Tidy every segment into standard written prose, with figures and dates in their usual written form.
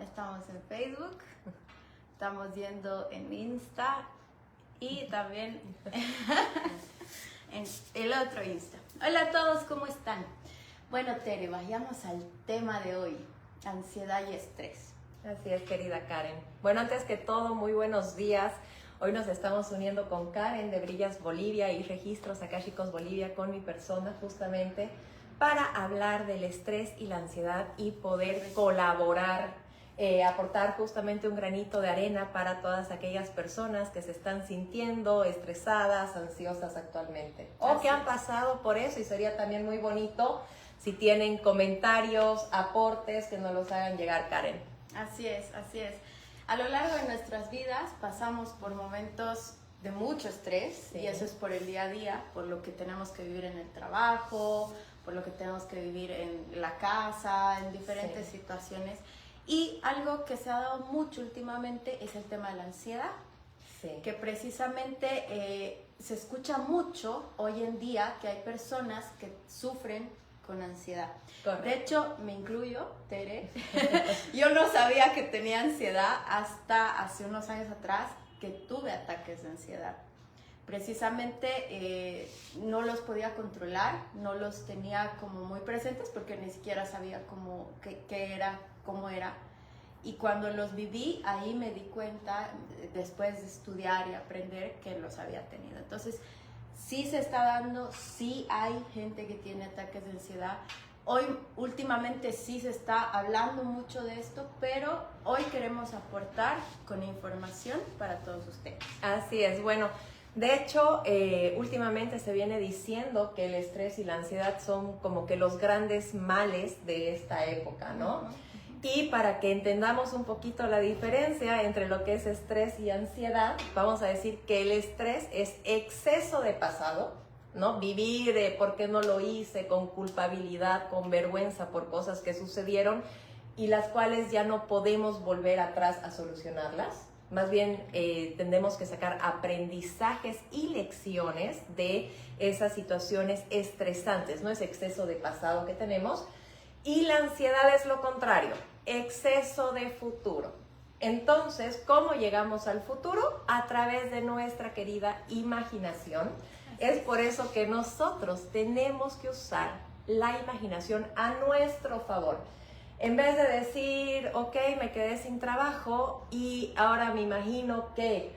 estamos en Facebook, estamos viendo en Insta y también en el otro Insta. Hola a todos, ¿cómo están? Bueno, Tere, vayamos al tema de hoy, ansiedad y estrés. Así es, querida Karen. Bueno, antes que todo, muy buenos días. Hoy nos estamos uniendo con Karen de Brillas Bolivia y Registros Akáshicos Bolivia, con mi persona justamente, para hablar del estrés y la ansiedad y poder colaborar, aportar justamente un granito de arena para todas aquellas personas que se están sintiendo estresadas, ansiosas actualmente, o que han pasado por eso, y sería también muy bonito si tienen comentarios, aportes, que nos los hagan llegar, Karen. Así es, así es. A lo largo de nuestras vidas pasamos por momentos de mucho estrés, sí. Y eso es por el día a día, por lo que tenemos que vivir en el trabajo, por lo que tenemos que vivir en la casa, en diferentes situaciones. Y algo que se ha dado mucho últimamente es el tema de la ansiedad, que precisamente se escucha mucho hoy en día que hay personas que sufren con ansiedad. Correcto. De hecho, me incluyo, Tere. Yo no sabía que tenía ansiedad hasta hace unos años atrás que tuve ataques de ansiedad. Precisamente no los podía controlar, no los tenía como muy presentes porque ni siquiera sabía qué era, cómo era. Y cuando los viví, ahí me di cuenta, después de estudiar y aprender, que los había tenido. Entonces, sí se está dando, sí hay gente que tiene ataques de ansiedad. Hoy, últimamente, sí se está hablando mucho de esto, pero hoy queremos aportar con información para todos ustedes. Así es, bueno, de hecho, últimamente se viene diciendo que el estrés y la ansiedad son como que los grandes males de esta época, ¿no? Y para que entendamos un poquito la diferencia entre lo que es estrés y ansiedad, vamos a decir que el estrés es exceso de pasado, ¿no? Vivir de por qué no lo hice, con culpabilidad, con vergüenza por cosas que sucedieron y las cuales ya no podemos volver atrás a solucionarlas. Más bien tendremos que sacar aprendizajes y lecciones de esas situaciones estresantes, no es exceso de pasado que tenemos. Y la ansiedad es lo contrario, exceso de futuro. Entonces, ¿cómo llegamos al futuro? A través de nuestra querida imaginación. Es por eso que nosotros tenemos que usar la imaginación a nuestro favor. En vez de decir, ok, me quedé sin trabajo y ahora me imagino que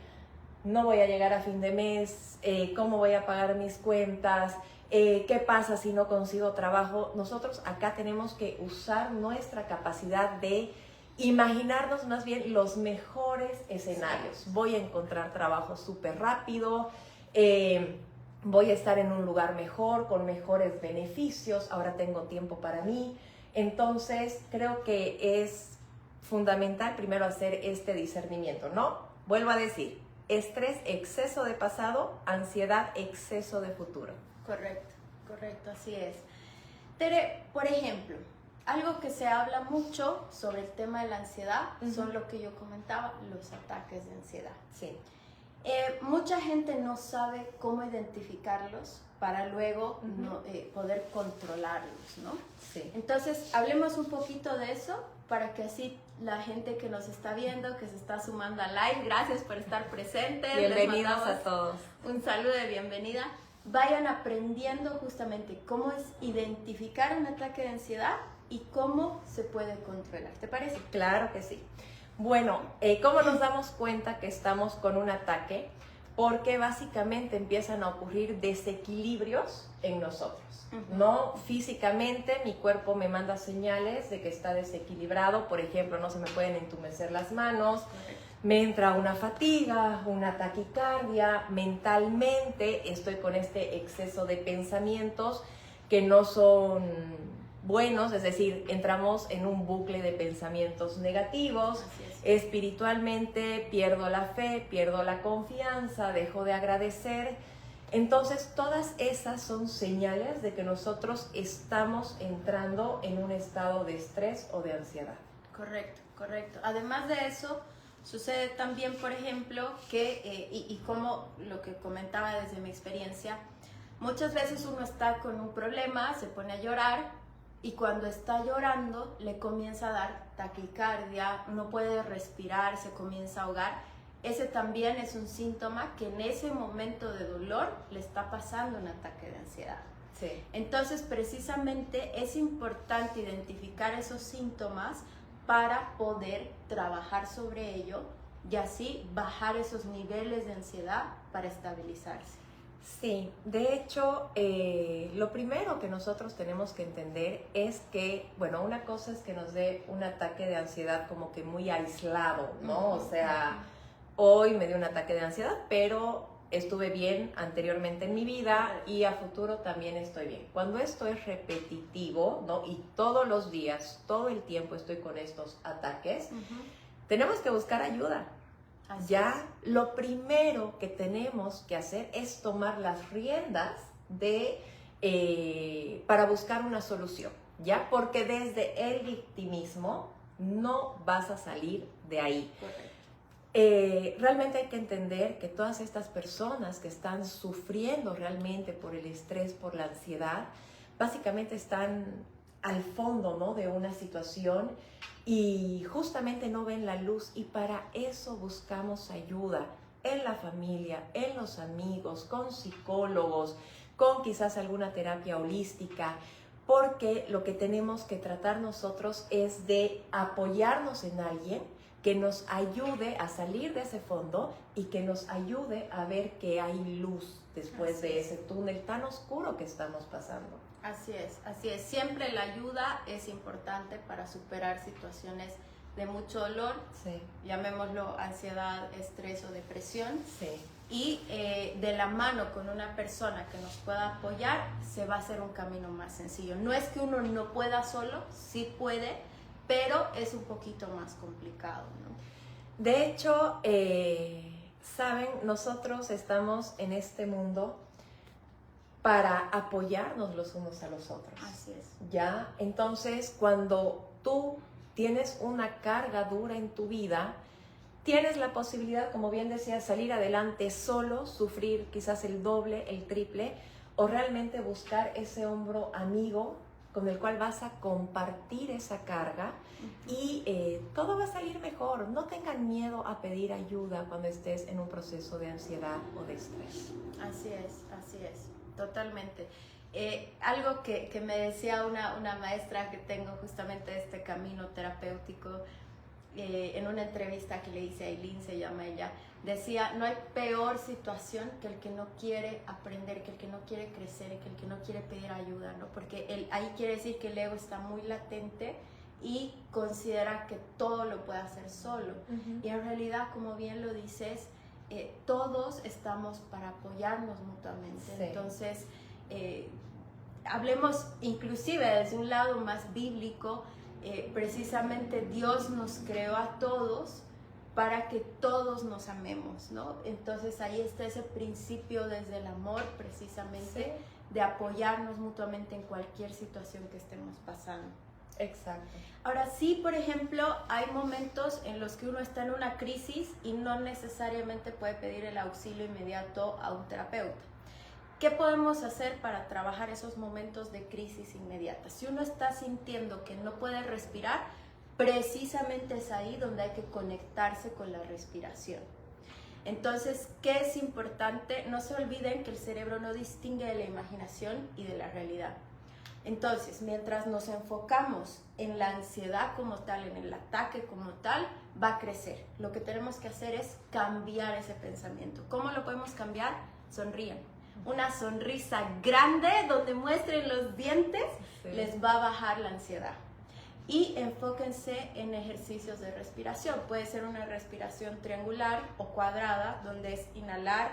no voy a llegar a fin de mes, cómo voy a pagar mis cuentas, qué pasa si no consigo trabajo. Nosotros acá tenemos que usar nuestra capacidad de imaginarnos más bien los mejores escenarios. Voy a encontrar trabajo súper rápido, voy a estar en un lugar mejor, con mejores beneficios, ahora tengo tiempo para mí. Entonces creo que es fundamental primero hacer este discernimiento, ¿no? Vuelvo a decir, estrés, exceso de pasado, ansiedad, exceso de futuro. Correcto, correcto, así es. Tere, por ejemplo, algo que se habla mucho sobre el tema de la ansiedad son lo que yo comentaba, los ataques de ansiedad. Sí. Mucha gente no sabe cómo identificarlos para luego poder controlarlos, ¿no? Sí. Entonces, hablemos un poquito de eso para que así la gente que nos está viendo, que se está sumando al live, gracias por estar presentes. Bienvenidos a todos. Un saludo de bienvenida. Vayan aprendiendo justamente cómo es identificar un ataque de ansiedad y cómo se puede controlar. ¿Te parece? Claro que sí. Bueno, ¿cómo nos damos cuenta que estamos con un ataque? Porque básicamente empiezan a ocurrir desequilibrios en nosotros. No físicamente, mi cuerpo me manda señales de que está desequilibrado. Por ejemplo, no se me pueden entumecer las manos. Me entra una fatiga, una taquicardia, mentalmente estoy con este exceso de pensamientos que no son buenos, es decir, entramos en un bucle de pensamientos negativos. Espiritualmente pierdo la fe, pierdo la confianza, dejo de agradecer. Entonces todas esas son señales de que nosotros estamos entrando en un estado de estrés o de ansiedad. Correcto, correcto. Además de eso, sucede también, por ejemplo, que, y como lo que comentaba desde mi experiencia, muchas veces uno está con un problema, se pone a llorar y cuando está llorando le comienza a dar taquicardia, no puede respirar, se comienza a ahogar. Ese también es un síntoma que en ese momento de dolor le está pasando un ataque de ansiedad. Sí. Entonces, precisamente es importante identificar esos síntomas para poder trabajar sobre ello y así bajar esos niveles de ansiedad para estabilizarse. Sí, de hecho, lo primero que nosotros tenemos que entender es que, bueno, una cosa es que nos dé un ataque de ansiedad como que muy aislado, ¿no? O sea, hoy me dio un ataque de ansiedad, pero estuve bien anteriormente en mi vida y a futuro también estoy bien. Cuando esto es repetitivo, ¿no? Y todos los días, todo el tiempo estoy con estos ataques, tenemos que buscar ayuda. Así Ya lo primero que tenemos que hacer es tomar las riendas para buscar una solución, ¿ya? Porque desde el victimismo no vas a salir de ahí. Correcto. Realmente hay que entender que todas estas personas que están sufriendo realmente por el estrés, por la ansiedad, básicamente están al fondo, ¿no?, de una situación y justamente no ven la luz, y para eso buscamos ayuda en la familia, en los amigos, con psicólogos, con quizás alguna terapia holística, porque lo que tenemos que tratar nosotros es de apoyarnos en alguien que nos ayude a salir de ese fondo y que nos ayude a ver que hay luz después de ese túnel tan oscuro que estamos pasando. Así es, así es. Siempre la ayuda es importante para superar situaciones de mucho dolor, Sí. llamémoslo ansiedad, estrés o depresión. Sí. Y de la mano con una persona que nos pueda apoyar, se va a hacer un camino más sencillo. No es que uno no pueda solo, sí puede, pero es un poquito más complicado, ¿no? De hecho, saben, nosotros estamos en este mundo para apoyarnos los unos a los otros. Así es. ¿Ya? Entonces, cuando tú tienes una carga dura en tu vida, tienes la posibilidad, como bien decía, salir adelante solo, sufrir quizás el doble, el triple, o realmente buscar ese hombro amigo con el cual vas a compartir esa carga y todo va a salir mejor. No tengan miedo a pedir ayuda cuando estés en un proceso de ansiedad o de estrés. Así es, totalmente. Algo que me decía una maestra que tengo justamente este camino terapéutico, en una entrevista que le hice a Aileen, se llama ella, decía, no hay peor situación que el que no quiere aprender, que el que no quiere crecer, que el que no quiere pedir ayuda, ¿no? Porque ahí quiere decir que el ego está muy latente y considera que todo lo puede hacer solo. Y en realidad, como bien lo dices, todos estamos para apoyarnos mutuamente. Sí. Entonces, hablemos inclusive desde un lado más bíblico. Precisamente Dios nos creó a todos para que todos nos amemos, ¿no? Entonces ahí está ese principio desde el amor, precisamente, sí, de apoyarnos mutuamente en cualquier situación que estemos pasando. Exacto. Ahora sí, por ejemplo, hay momentos en los que uno está en una crisis y no necesariamente puede pedir el auxilio inmediato a un terapeuta. ¿Qué podemos hacer para trabajar esos momentos de crisis inmediata? Si uno está sintiendo que no puede respirar, precisamente es ahí donde hay que conectarse con la respiración. Entonces, ¿qué es importante? No se olviden que el cerebro no distingue de la imaginación y de la realidad. Entonces, mientras nos enfocamos en la ansiedad como tal, en el ataque como tal, va a crecer. Lo que tenemos que hacer es cambiar ese pensamiento. ¿Cómo lo podemos cambiar? Sonrían. Una sonrisa grande donde muestren los dientes, sí, les va a bajar la ansiedad. Y enfóquense en ejercicios de respiración. Puede ser una respiración triangular o cuadrada, donde es inhalar,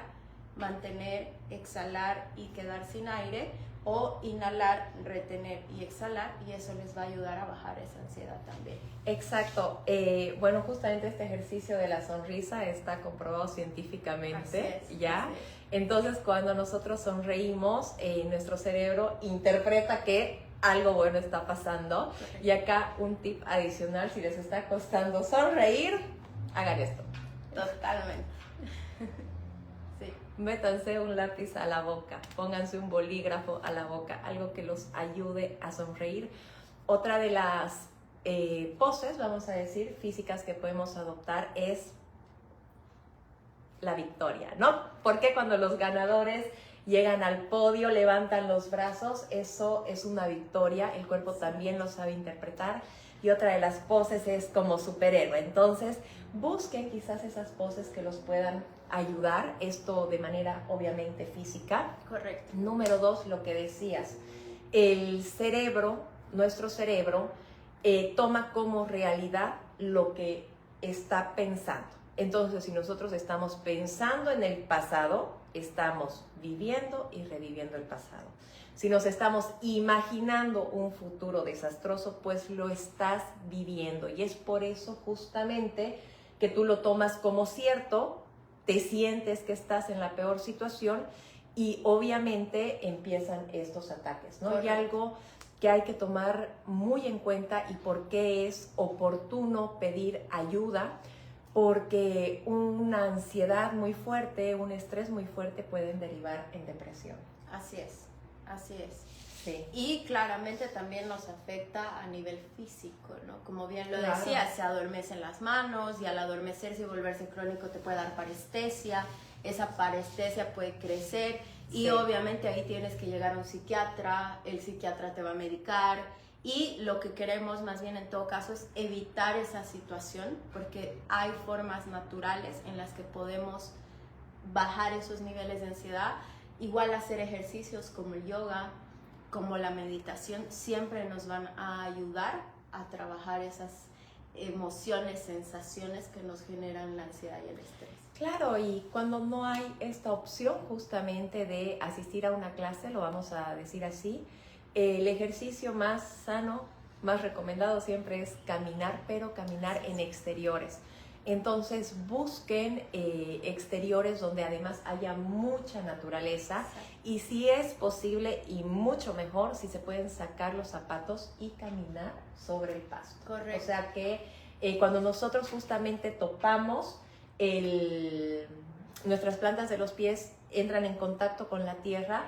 mantener, exhalar y quedar sin aire, o inhalar, retener y exhalar, y eso les va a ayudar a bajar esa ansiedad también. Exacto. Bueno, justamente este ejercicio de la sonrisa está comprobado científicamente, así es, ¿ya? Así es. Entonces, cuando nosotros sonreímos, nuestro cerebro interpreta que algo bueno está pasando. Correcto. Y acá un tip adicional, si les está costando sonreír, hagan esto. Totalmente. Sí. métanse un lápiz a la boca, pónganse un bolígrafo a la boca, algo que los ayude a sonreír. Otra de las poses, vamos a decir, físicas que podemos adoptar es la victoria, ¿no? Porque cuando los ganadores llegan al podio, levantan los brazos, eso es una victoria, el cuerpo también lo sabe interpretar. Y otra de las poses es como superhéroe. Entonces, busquen quizás esas poses que los puedan ayudar, esto de manera obviamente física. Correcto. Número 2, lo que decías, el cerebro, nuestro cerebro, toma como realidad lo que está pensando. Entonces, si nosotros estamos pensando en el pasado, estamos viviendo y reviviendo el pasado. Si nos estamos imaginando un futuro desastroso, pues lo estás viviendo. Y es por eso justamente que tú lo tomas como cierto, te sientes que estás en la peor situación y obviamente empiezan estos ataques, ¿no? Correcto. Y algo que hay que tomar muy en cuenta y por qué es oportuno pedir ayuda, porque una ansiedad muy fuerte, un estrés muy fuerte pueden derivar en depresión. Así es, así es. Sí. Y claramente también nos afecta a nivel físico, ¿no? Como bien lo Claro. decía, se adormecen las manos y al adormecerse y volverse crónico te puede dar parestesia, esa parestesia puede crecer y Sí. obviamente ahí tienes que llegar a un psiquiatra, el psiquiatra te va a medicar y lo que queremos más bien en todo caso es evitar esa situación porque hay formas naturales en las que podemos bajar esos niveles de ansiedad. Igual hacer ejercicios como el yoga, como la meditación, siempre nos van a ayudar a trabajar esas emociones, sensaciones que nos generan la ansiedad y el estrés. Claro, y cuando no hay esta opción justamente de asistir a una clase, lo vamos a decir así, el ejercicio más sano, más recomendado siempre es caminar, pero caminar en exteriores. Entonces busquen exteriores donde además haya mucha naturaleza. Exacto. Y si es posible y mucho mejor, si se pueden sacar los zapatos y caminar sobre el pasto. Correcto. O sea que cuando nosotros justamente topamos, nuestras plantas de los pies entran en contacto con la tierra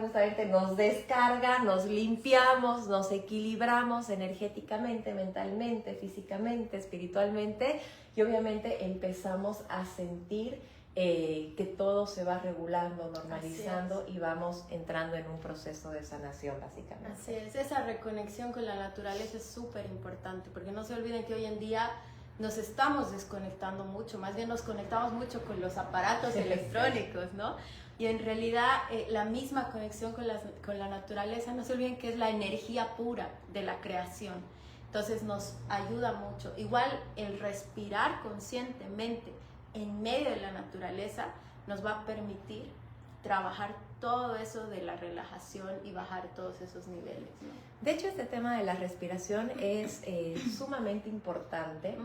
justamente nos descarga, nos limpiamos, nos equilibramos energéticamente, mentalmente, físicamente, espiritualmente y obviamente empezamos a sentir que todo se va regulando, normalizando y vamos entrando en un proceso de sanación básicamente. Así es, esa reconexión con la naturaleza es súper importante porque no se olviden que hoy en día nos estamos desconectando mucho, más bien nos conectamos mucho con los aparatos electrónicos, ¿no? Y en realidad la misma conexión con la naturaleza, no se olviden que es la energía pura de la creación. Entonces nos ayuda mucho. Igual el respirar conscientemente en medio de la naturaleza nos va a permitir trabajar todo eso de la relajación y bajar todos esos niveles, ¿no? De hecho, este tema de la respiración es sumamente importante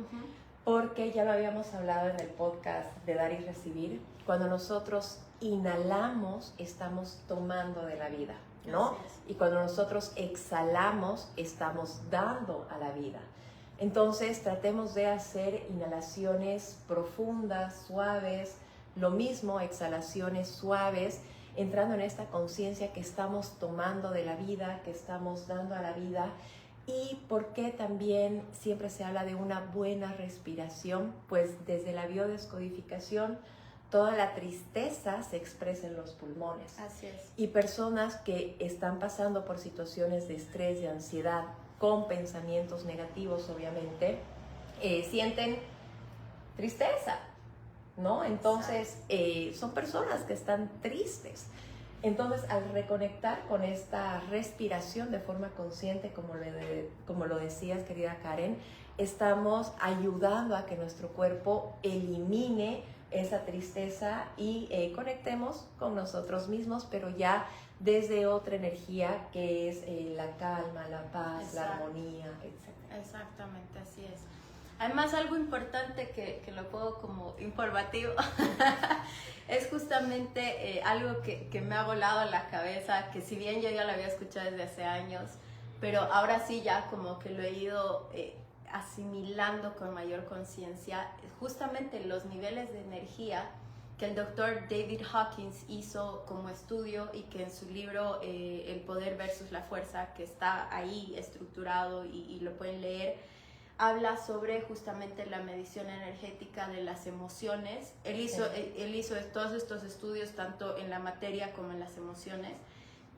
porque ya lo habíamos hablado en el podcast de Dar y Recibir. Cuando nosotros inhalamos, estamos tomando de la vida, ¿no? Y cuando nosotros exhalamos, estamos dando a la vida. Entonces, tratemos de hacer inhalaciones profundas, suaves, lo mismo, exhalaciones suaves, entrando en esta conciencia que estamos tomando de la vida, que estamos dando a la vida. Y por qué también siempre se habla de una buena respiración, pues desde la biodescodificación toda la tristeza se expresa en los pulmones. Así es. Y personas que están pasando por situaciones de estrés, de ansiedad, con pensamientos negativos obviamente, sienten tristeza, ¿no? Entonces son personas que están tristes. Entonces, al reconectar con esta respiración de forma consciente, como lo decías, querida Karen, estamos ayudando a que nuestro cuerpo elimine esa tristeza y conectemos con nosotros mismos, pero ya desde otra energía que es la calma, la paz, Exacto. la armonía, etc. Exactamente, así es. Además, algo importante que lo puedo como informativo es justamente algo que me ha volado la cabeza, que si bien yo ya lo había escuchado desde hace años, pero ahora sí ya como que lo he ido asimilando con mayor conciencia, justamente los niveles de energía que el doctor David Hawkins hizo como estudio y que en su libro El poder versus la fuerza, que está ahí estructurado y lo pueden leer, habla sobre justamente la medición energética de las emociones. Él hizo todos estos estudios tanto en la materia como en las emociones,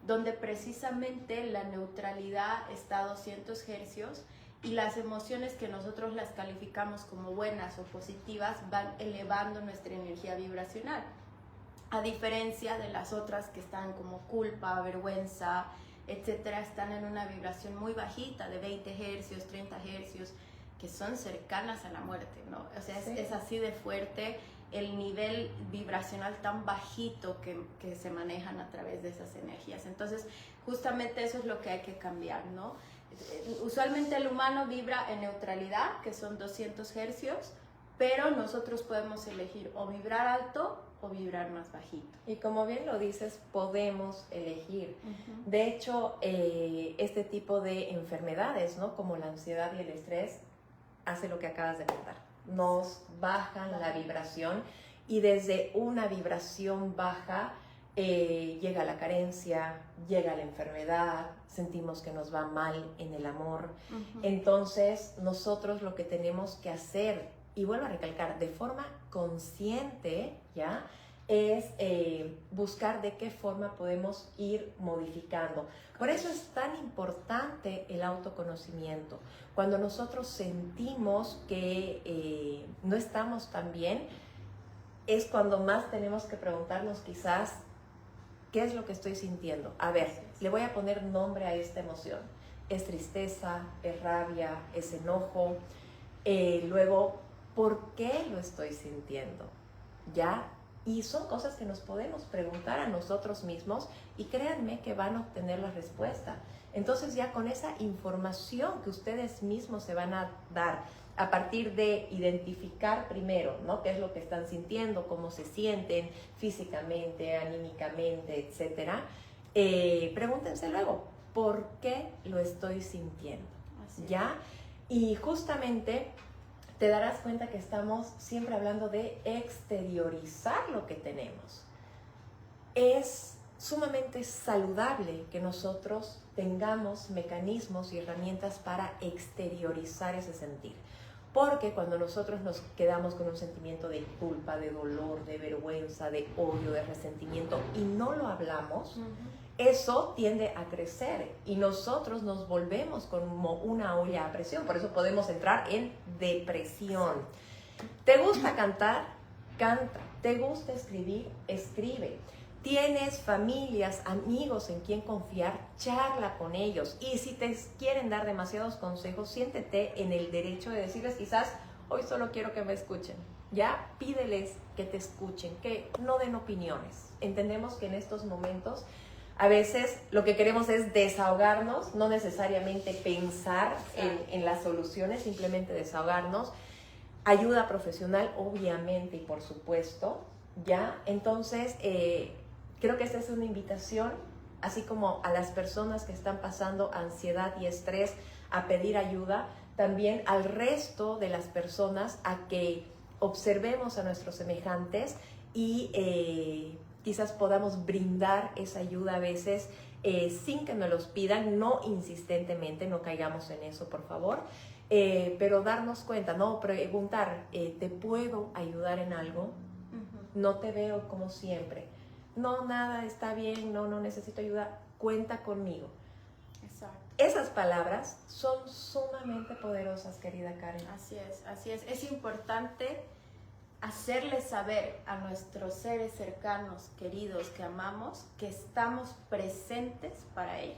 donde precisamente la neutralidad está a 200 hercios y las emociones que nosotros las calificamos como buenas o positivas van elevando nuestra energía vibracional, a diferencia de las otras que están como culpa, vergüenza, etcétera, están en una vibración muy bajita de 20 hercios, 30 hercios, que son cercanas a la muerte, ¿no? O sea, es así de fuerte el nivel vibracional tan bajito que se manejan a través de esas energías. Entonces, justamente eso es lo que hay que cambiar, ¿no? Usualmente el humano vibra en neutralidad, que son 200 hercios, pero nosotros podemos elegir o vibrar alto o vibrar más bajito. Y como bien lo dices, podemos elegir. De hecho, este tipo de enfermedades, ¿no? Como la ansiedad y el estrés, hace lo que acabas de contar. Nos bajan la vibración y desde una vibración baja llega la carencia, llega la enfermedad, sentimos que nos va mal en el amor. Entonces, nosotros lo que tenemos que hacer, y vuelvo a recalcar, de forma consciente, ¿ya? Es buscar de qué forma podemos ir modificando. Por eso es tan importante el autoconocimiento. Cuando nosotros sentimos que no estamos tan bien, es cuando más tenemos que preguntarnos quizás, ¿qué es lo que estoy sintiendo? A ver, le voy a poner nombre a esta emoción. Es tristeza, es rabia, es enojo. Luego, ¿por qué lo estoy sintiendo? ¿Ya? Y son cosas que nos podemos preguntar a nosotros mismos y créanme que van a obtener la respuesta. Entonces ya con esa información que ustedes mismos se van a dar a partir de identificar primero, ¿no? Qué es lo que están sintiendo, cómo se sienten físicamente, anímicamente, etcétera. Pregúntense luego, ¿por qué lo estoy sintiendo? ¿Ya? Y justamente te darás cuenta que estamos siempre hablando de exteriorizar lo que tenemos. Es sumamente saludable que nosotros tengamos mecanismos y herramientas para exteriorizar ese sentir. Porque cuando nosotros nos quedamos con un sentimiento de culpa, de dolor, de vergüenza, de odio, de resentimiento y no lo hablamos, eso tiende a crecer y nosotros nos volvemos como una olla a presión. Por eso podemos entrar en depresión. ¿Te gusta cantar? Canta. ¿Te gusta escribir? Escribe. ¿Tienes familias, amigos en quien confiar? Charla con ellos. Y si te quieren dar demasiados consejos, siéntete en el derecho de decirles, quizás, hoy solo quiero que me escuchen. Ya, pídeles que te escuchen, que no den opiniones. Entendemos que en estos momentos a veces lo que queremos es desahogarnos, no necesariamente pensar en las soluciones, simplemente desahogarnos. Ayuda profesional, obviamente, y por supuesto, ¿ya? Entonces, creo que esta es una invitación, así como a las personas que están pasando ansiedad y estrés, a pedir ayuda, también al resto de las personas a que observemos a nuestros semejantes y quizás podamos brindar esa ayuda a veces sin que nos los pidan, no insistentemente, no caigamos en eso, por favor, pero darnos cuenta, no preguntar, ¿te puedo ayudar en algo? No te veo como siempre. No, nada, está bien, no necesito ayuda, cuenta conmigo. Exacto. Esas palabras son sumamente poderosas, querida Karen. Así es, así es. Es importante hacerles saber a nuestros seres cercanos, queridos, que amamos, que estamos presentes para ellos.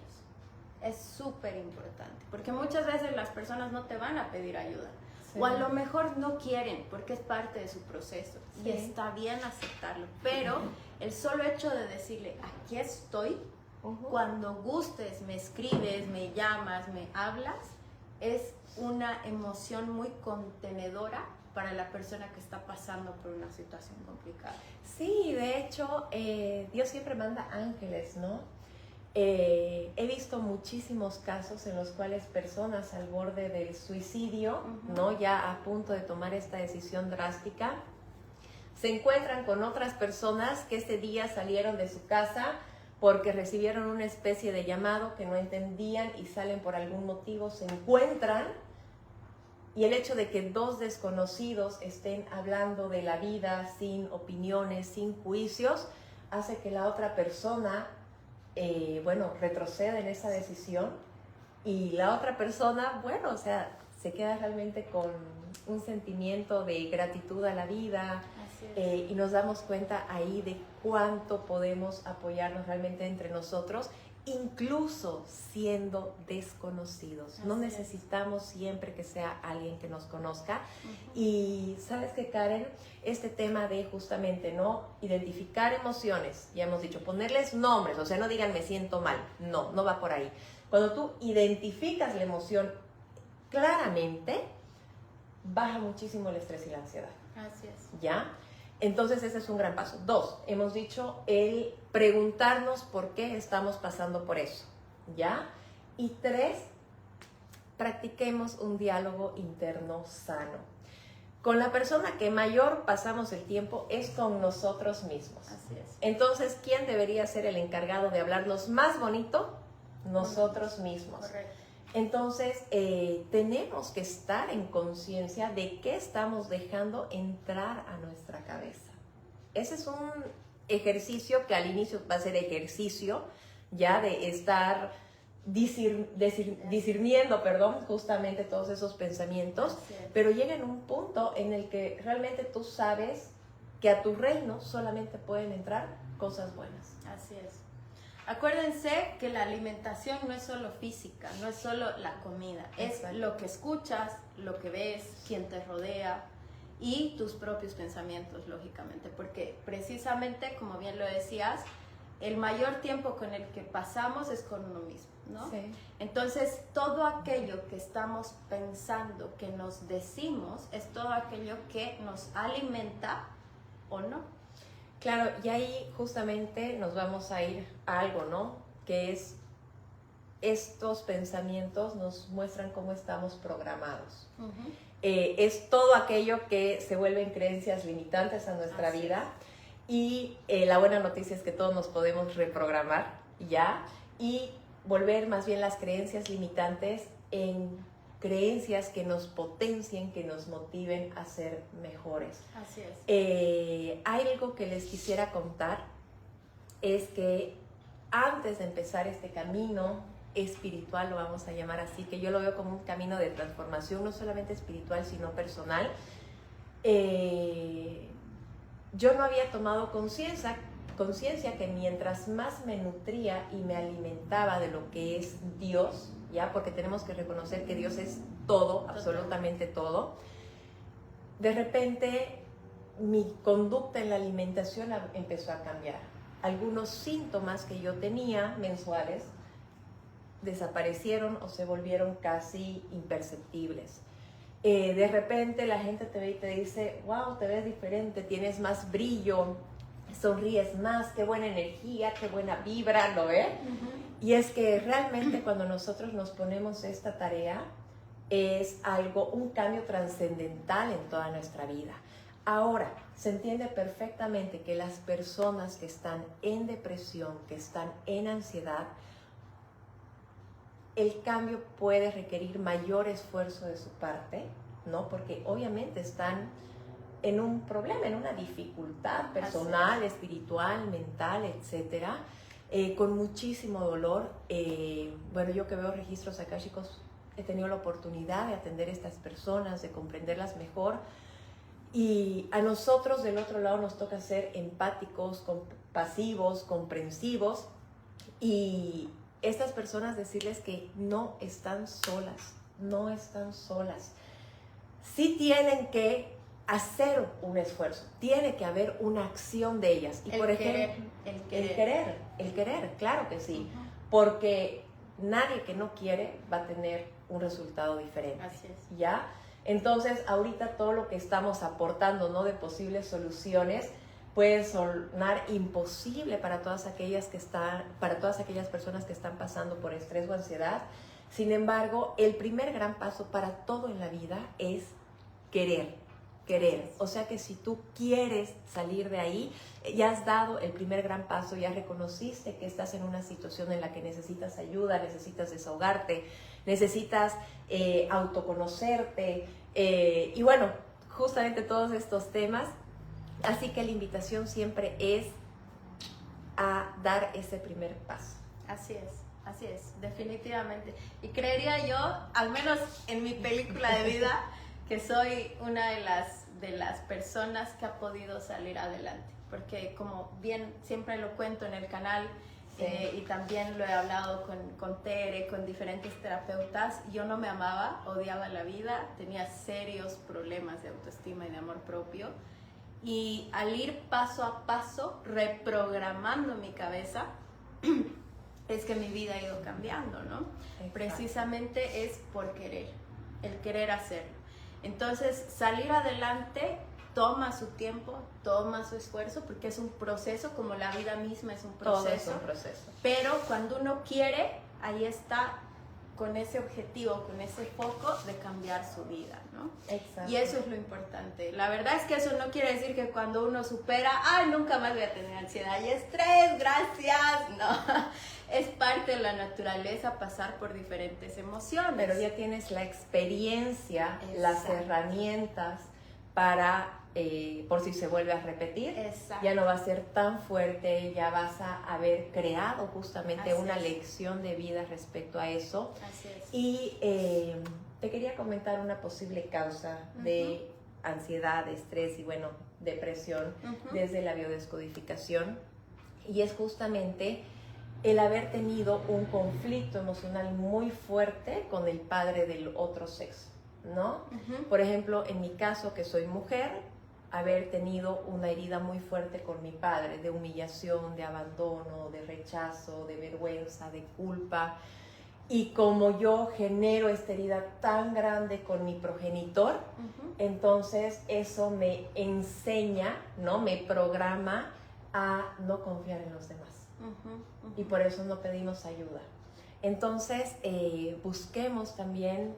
Es súper importante, porque muchas veces las personas no te van a pedir ayuda. Sí. O a lo mejor no quieren, porque es parte de su proceso. Sí. Y está bien aceptarlo. Pero el solo hecho de decirle, aquí estoy, cuando gustes, me escribes, me llamas, me hablas, es una emoción muy contenedora para la persona que está pasando por una situación complicada. Sí, de hecho, Dios siempre manda ángeles, ¿no? He visto muchísimos casos en los cuales personas al borde del suicidio, ¿no? Ya a punto de tomar esta decisión drástica, se encuentran con otras personas que ese día salieron de su casa porque recibieron una especie de llamado que no entendían y salen por algún motivo, se encuentran, y el hecho de que dos desconocidos estén hablando de la vida sin opiniones, sin juicios, hace que la otra persona, retroceda en esa decisión, y la otra persona, se queda realmente con un sentimiento de gratitud a la vida. Y nos damos cuenta ahí de cuánto podemos apoyarnos realmente entre nosotros, incluso siendo desconocidos. No necesitamos siempre que sea alguien que nos conozca. Y sabes que, Karen, este tema de justamente no identificar emociones, ya hemos dicho, ponerles nombres, o sea, no digan me siento mal, no va por ahí. Cuando tú identificas la emoción claramente, baja muchísimo el estrés y la ansiedad. Así es. ¿Ya? Entonces ese es un gran paso. 2, hemos dicho el preguntarnos por qué estamos pasando por eso. ¿Ya? Y 3, practiquemos un diálogo interno sano. Con la persona que mayor pasamos el tiempo es con nosotros mismos. Así es. Entonces, ¿quién debería ser el encargado de hablarnos más bonito? Nosotros mismos. Correcto. Entonces, tenemos que estar en conciencia de qué estamos dejando entrar a nuestra cabeza. Ese es un ejercicio que al inicio va a ser ejercicio ya de estar discerniendo, justamente todos esos pensamientos, pero llega en un punto en el que realmente tú sabes que a tu reino solamente pueden entrar cosas buenas. Así es. Acuérdense que la alimentación no es solo física, no es solo la comida, es lo que escuchas, lo que ves, quién te rodea y tus propios pensamientos, lógicamente, porque precisamente, como bien lo decías, el mayor tiempo con el que pasamos es con uno mismo, ¿no? Sí. Entonces, todo aquello que estamos pensando, que nos decimos, es todo aquello que nos alimenta o no. Claro, y ahí justamente nos vamos a ir a algo, ¿no? Que es, estos pensamientos nos muestran cómo estamos programados. Es todo aquello que se vuelven creencias limitantes a nuestra vida. Y la buena noticia es que todos nos podemos reprogramar, ¿ya? Y volver más bien las creencias limitantes en creencias que nos potencien, que nos motiven a ser mejores. Así es. Hay algo que les quisiera contar, es que antes de empezar este camino espiritual, lo vamos a llamar así, que yo lo veo como un camino de transformación, no solamente espiritual, sino personal, yo no había tomado conciencia que mientras más me nutría y me alimentaba de lo que es Dios, ¿ya? Porque tenemos que reconocer que Dios es todo, absolutamente todo. De repente, mi conducta en la alimentación empezó a cambiar. Algunos síntomas que yo tenía mensuales desaparecieron o se volvieron casi imperceptibles. De repente la gente te ve y te dice, wow, te ves diferente, tienes más brillo, sonríes más, qué buena energía, qué buena vibra, ¿no ves? Y es que realmente cuando nosotros nos ponemos esta tarea, es un cambio trascendental en toda nuestra vida. Ahora, se entiende perfectamente que las personas que están en depresión, que están en ansiedad, el cambio puede requerir mayor esfuerzo de su parte, ¿no? Porque obviamente están en un problema, en una dificultad personal, espiritual, mental, etcétera, con muchísimo dolor. Yo que veo registros akáshicos, he tenido la oportunidad de atender a estas personas, de comprenderlas mejor, y a nosotros del otro lado nos toca ser empáticos, compasivos, comprensivos, y estas personas decirles que no están solas, no están solas. Sí tienen que hacer un esfuerzo, tiene que haber una acción de ellas. Y por ejemplo, el querer, claro que sí, porque nadie que no quiere va a tener un resultado diferente. Así es. ¿Ya? Entonces, ahorita todo lo que estamos aportando, ¿no?, de posibles soluciones, puede sonar imposible para todas aquellas personas que están pasando por estrés o ansiedad. Sin embargo, el primer gran paso para todo en la vida es querer. querer. O sea que si tú quieres salir de ahí, ya has dado el primer gran paso, ya reconociste que estás en una situación en la que necesitas ayuda, necesitas desahogarte, necesitas autoconocerte, y bueno, justamente todos estos temas. Así que la invitación siempre es a dar ese primer paso. Así es, definitivamente. Y creería yo, al menos en mi película de vida, que soy una de las personas que ha podido salir adelante. Porque como bien siempre lo cuento en el canal, sí, y también lo he hablado con Tere, con diferentes terapeutas, yo no me amaba, odiaba la vida, tenía serios problemas de autoestima y de amor propio. Y al ir paso a paso, reprogramando mi cabeza, es que mi vida ha ido cambiando, ¿no? Exacto. Precisamente es por querer, el querer hacerlo. Entonces, salir adelante toma su tiempo, toma su esfuerzo, porque es un proceso, como la vida misma es un proceso. Todo es un proceso. Pero cuando uno quiere, ahí está, con ese objetivo, con ese foco de cambiar su vida, ¿no? Exacto. Y eso es lo importante. La verdad es que eso no quiere decir que cuando uno supera, ¡ay, nunca más voy a tener ansiedad y estrés, gracias! No, es parte de la naturaleza pasar por diferentes emociones. Pero ya tienes la experiencia, exacto, las herramientas para, por si se vuelve a repetir, exacto, ya no va a ser tan fuerte, ya vas a haber creado justamente así una lección de vida respecto a eso. Así es. Y te quería comentar una posible causa de ansiedad, estrés y bueno, depresión desde la biodescodificación, y es justamente el haber tenido un conflicto emocional muy fuerte con el padre del otro sexo, ¿no? Por ejemplo, en mi caso, que soy mujer, haber tenido una herida muy fuerte con mi padre, de humillación, de abandono, de rechazo, de vergüenza, de culpa. Y como yo genero esta herida tan grande con mi progenitor, entonces eso me enseña, ¿no? Me programa a no confiar en los demás. Y por eso no pedimos ayuda. Entonces, busquemos también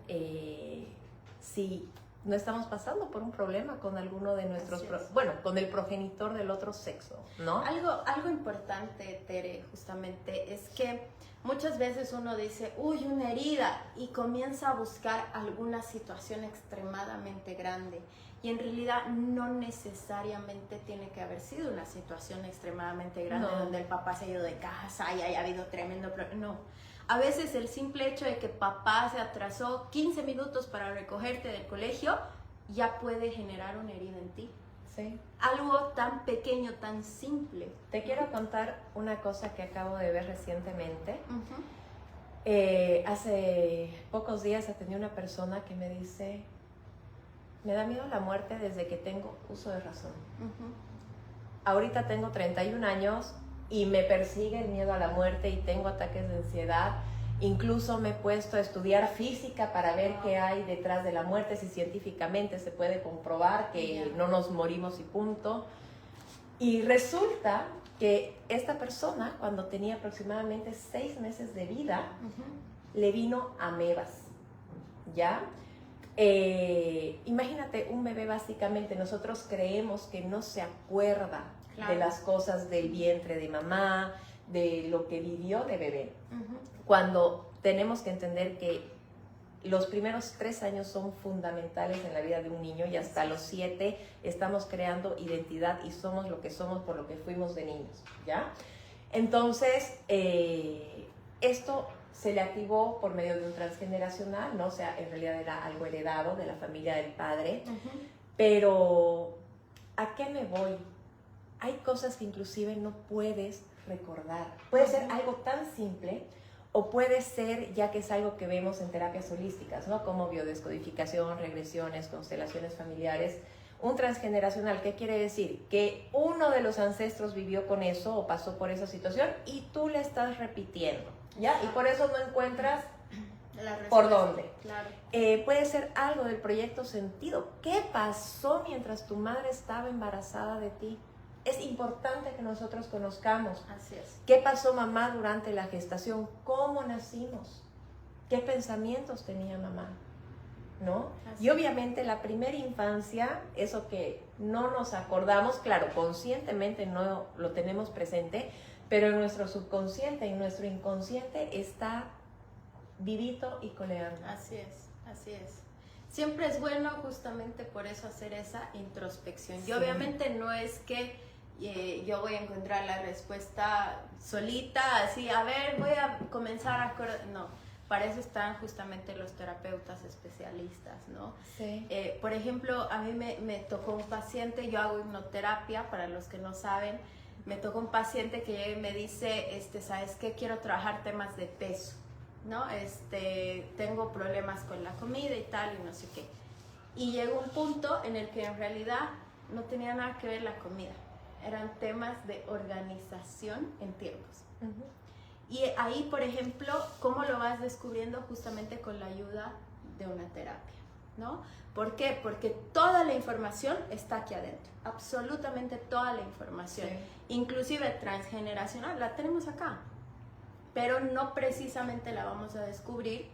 si no estamos pasando por un problema con alguno de nuestros, bueno, con el progenitor del otro sexo, ¿no? Algo importante, Tere, justamente, es que muchas veces uno dice, uy, una herida, y comienza a buscar alguna situación extremadamente grande. Y en realidad no necesariamente tiene que haber sido una situación extremadamente grande, no, donde el papá se ha ido de casa y haya habido tremendo problema. No. A veces el simple hecho de que papá se atrasó 15 minutos para recogerte del colegio ya puede generar una herida en ti. Sí. Algo tan pequeño, tan simple. Te quiero contar una cosa que acabo de ver recientemente. Hace pocos días atendí a una persona que me dice, me da miedo la muerte desde que tengo uso de razón. Ahorita tengo 31 años y me persigue el miedo a la muerte y tengo ataques de ansiedad. Incluso me he puesto a estudiar física para ver qué hay detrás de la muerte, si científicamente se puede comprobar que no nos morimos y punto. Y resulta que esta persona, cuando tenía aproximadamente 6 meses de vida, le vino amebas, ¿ya? Imagínate un bebé, básicamente nosotros creemos que no se acuerda de las cosas del vientre de mamá, de lo que vivió de bebé, cuando tenemos que entender que los primeros 3 años son fundamentales en la vida de un niño y hasta los 7 estamos creando identidad y somos lo que somos por lo que fuimos de niños, ¿ya? Entonces, esto se le activó por medio de un transgeneracional, ¿no? O sea, en realidad era algo heredado de la familia del padre. Pero, ¿a qué me voy? Hay cosas que inclusive no puedes recordar. Puede ser algo tan simple, o puede ser, ya que es algo que vemos en terapias holísticas, ¿no? Como biodescodificación, regresiones, constelaciones familiares. Un transgeneracional, ¿qué quiere decir? Que uno de los ancestros vivió con eso o pasó por esa situación y tú le estás repitiendo, ¿ya? Y por eso no encuentras por dónde. Claro. Puede ser algo del proyecto sentido. ¿Qué pasó mientras tu madre estaba embarazada de ti? Es importante que nosotros conozcamos. Así es. ¿Qué pasó mamá durante la gestación? ¿Cómo nacimos? ¿Qué pensamientos tenía mamá? ¿no? Así Y obviamente la primera infancia, eso que no nos acordamos, claro, conscientemente no lo tenemos presente, pero en nuestro subconsciente, en nuestro inconsciente está vivito y coleando. Así es, así es. Siempre es bueno justamente por eso hacer esa introspección. Sí. Y obviamente no es que yo voy a encontrar la respuesta solita, así, a ver, voy a comenzar a acordar. No, para eso están justamente los terapeutas especialistas, ¿no? Sí. Por ejemplo, a mí me tocó un paciente, yo hago hipnoterapia, para los que no saben, me tocó un paciente que llega y me dice, ¿sabes qué? Quiero trabajar temas de peso, ¿no? Tengo problemas con la comida y tal, y no sé qué. Y llegó un punto en el que en realidad no tenía nada que ver la comida, eran temas de organización en tiempos. Uh-huh. Y ahí, por ejemplo, ¿cómo lo vas descubriendo? Justamente con la ayuda de una terapia, ¿no? ¿Por qué? Porque toda la información está aquí adentro, absolutamente toda la información, Sí. inclusive transgeneracional, la tenemos acá, pero no precisamente la vamos a descubrir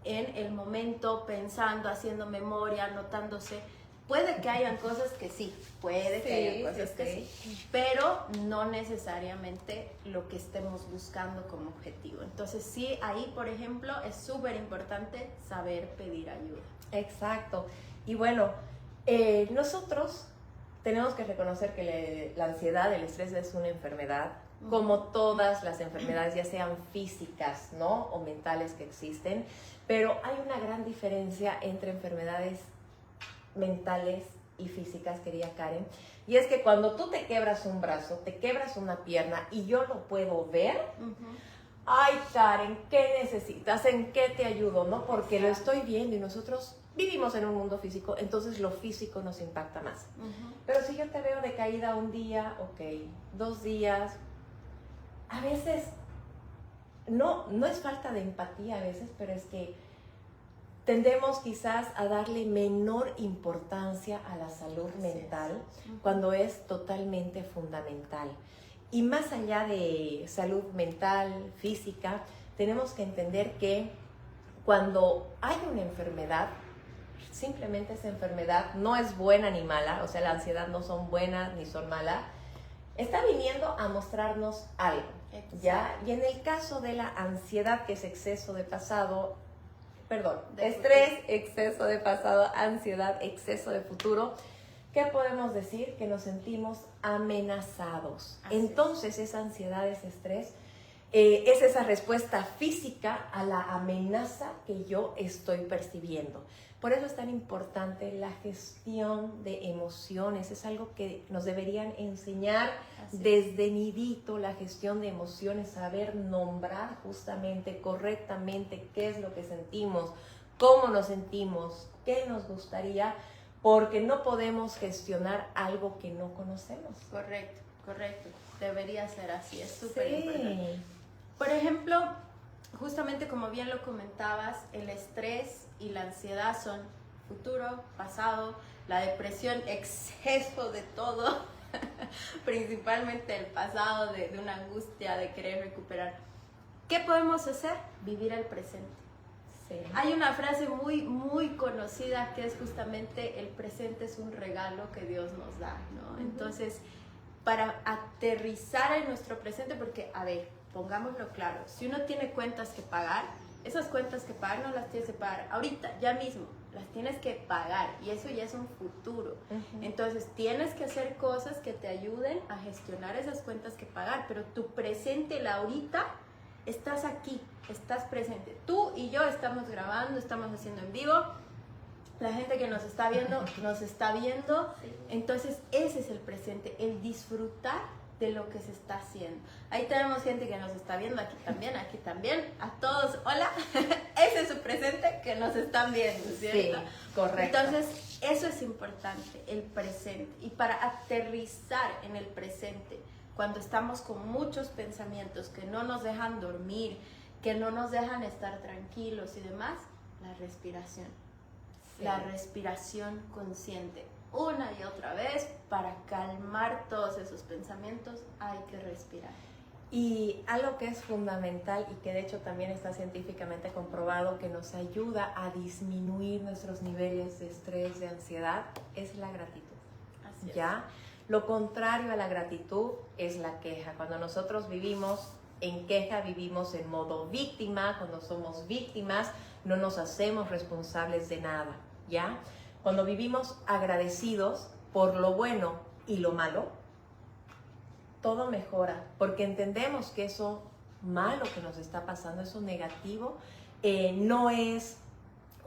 en el momento, pensando, haciendo memoria, anotándose. Puede que hayan cosas que sí, puede que hayan cosas que sí, pero no necesariamente lo que estemos buscando como objetivo. Entonces sí, ahí por ejemplo es súper importante saber pedir ayuda. Exacto. Y bueno, nosotros tenemos que reconocer que la ansiedad, el estrés es una enfermedad, como todas las enfermedades, ya sean físicas, ¿no? O mentales que existen, pero hay una gran diferencia entre enfermedades mentales y físicas, querida Karen, y es que cuando tú te quebras un brazo, te quebras una pierna y yo lo puedo ver, ay Karen, ¿qué necesitas? ¿En qué te ayudo? ¿No? Porque lo estoy viendo y nosotros vivimos en un mundo físico, entonces lo físico nos impacta más. Pero si yo te veo decaída un día, ok, 2 días, a veces no es falta de empatía a veces, pero es que tendemos quizás a darle menor importancia a la salud mental cuando es totalmente fundamental. Y más allá de salud mental, física, tenemos que entender que cuando hay una enfermedad, simplemente esa enfermedad no es buena ni mala, o sea, la ansiedad no son buenas ni son malas, está viniendo a mostrarnos algo, ¿ya? Y en el caso de la ansiedad, que es exceso de pasado, estrés, exceso de pasado, ansiedad, exceso de futuro, ¿qué podemos decir? Que nos sentimos amenazados. Entonces, esa ansiedad, ese estrés, es esa respuesta física a la amenaza que yo estoy percibiendo. Por eso es tan importante la gestión de emociones. Es algo que nos deberían enseñar desde nidito, la gestión de emociones, saber nombrar justamente, correctamente qué es lo que sentimos, cómo nos sentimos, qué nos gustaría, porque no podemos gestionar algo que no conocemos. Correcto, correcto. Debería ser así, es súper importante. Sí. Por ejemplo, justamente como bien lo comentabas, el estrés y la ansiedad son futuro, pasado, la depresión, exceso de todo, principalmente el pasado, de una angustia, de querer recuperar. ¿Qué podemos hacer? Vivir el presente. Sí. Hay una frase muy, muy conocida que es justamente el presente es un regalo que Dios nos da, ¿no? Entonces, para aterrizar en nuestro presente, porque, a ver, pongámoslo claro, si uno tiene cuentas que pagar, esas cuentas que pagar no las tienes que pagar ahorita, ya mismo, las tienes que pagar y eso ya es un futuro. Entonces tienes que hacer cosas que te ayuden a gestionar esas cuentas que pagar, pero tu presente, la ahorita, estás aquí, estás presente. Tú y yo estamos grabando, estamos haciendo en vivo, la gente que nos está viendo, entonces ese es el presente, el disfrutar de lo que se está haciendo. Ahí tenemos gente que nos está viendo, aquí también, a todos, hola, ese es su presente que nos están viendo, ¿cierto? Sí, correcto. Entonces, eso es importante, el presente. Y para aterrizar en el presente, cuando estamos con muchos pensamientos que no nos dejan dormir, que no nos dejan estar tranquilos y demás, la respiración. Sí. La respiración consciente. Una y otra vez, para calmar todos esos pensamientos, hay que respirar. Y algo que es fundamental y que de hecho también está científicamente comprobado que nos ayuda a disminuir nuestros niveles de estrés, de ansiedad, es la gratitud. Así es. ¿Ya? Lo contrario a la gratitud es la queja. Cuando nosotros vivimos en queja, vivimos en modo víctima. Cuando somos víctimas, no nos hacemos responsables de nada, ¿ya? Cuando vivimos agradecidos por lo bueno y lo malo, todo mejora, porque entendemos que eso malo que nos está pasando, eso negativo, no es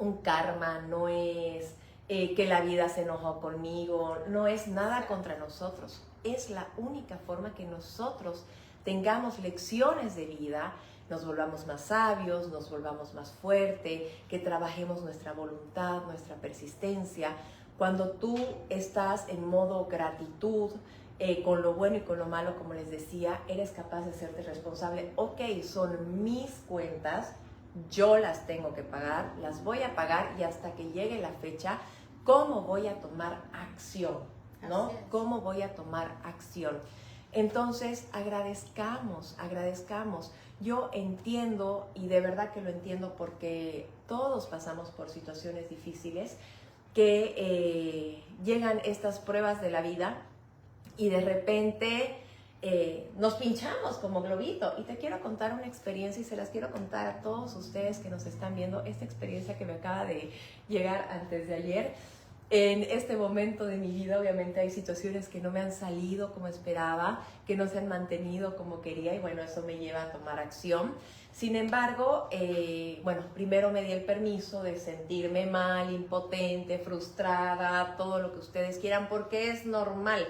un karma, no es que la vida se enojó conmigo, no es nada contra nosotros. Es la única forma que nosotros tengamos lecciones de vida, nos volvamos más sabios, nos volvamos más fuertes, que trabajemos nuestra voluntad, nuestra persistencia. Cuando tú estás en modo gratitud, con lo bueno y con lo malo, como les decía, eres capaz de hacerte responsable. Ok, son mis cuentas, yo las tengo que pagar, las voy a pagar y hasta que llegue la fecha, ¿cómo voy a tomar acción? ¿No? ¿Cómo voy a tomar acción? Entonces, agradezcamos. Yo entiendo, y de verdad que lo entiendo porque todos pasamos por situaciones difíciles, que llegan estas pruebas de la vida y de repente nos pinchamos como globito. Y te quiero contar una experiencia y se las quiero contar a todos ustedes que nos están viendo, esta experiencia que me acaba de llegar antes de ayer. En este momento de mi vida obviamente hay situaciones que no me han salido como esperaba, que no se han mantenido como quería y bueno, eso me lleva a tomar acción. Sin embargo, bueno, primero me di el permiso de sentirme mal, impotente, frustrada, todo lo que ustedes quieran, porque es normal.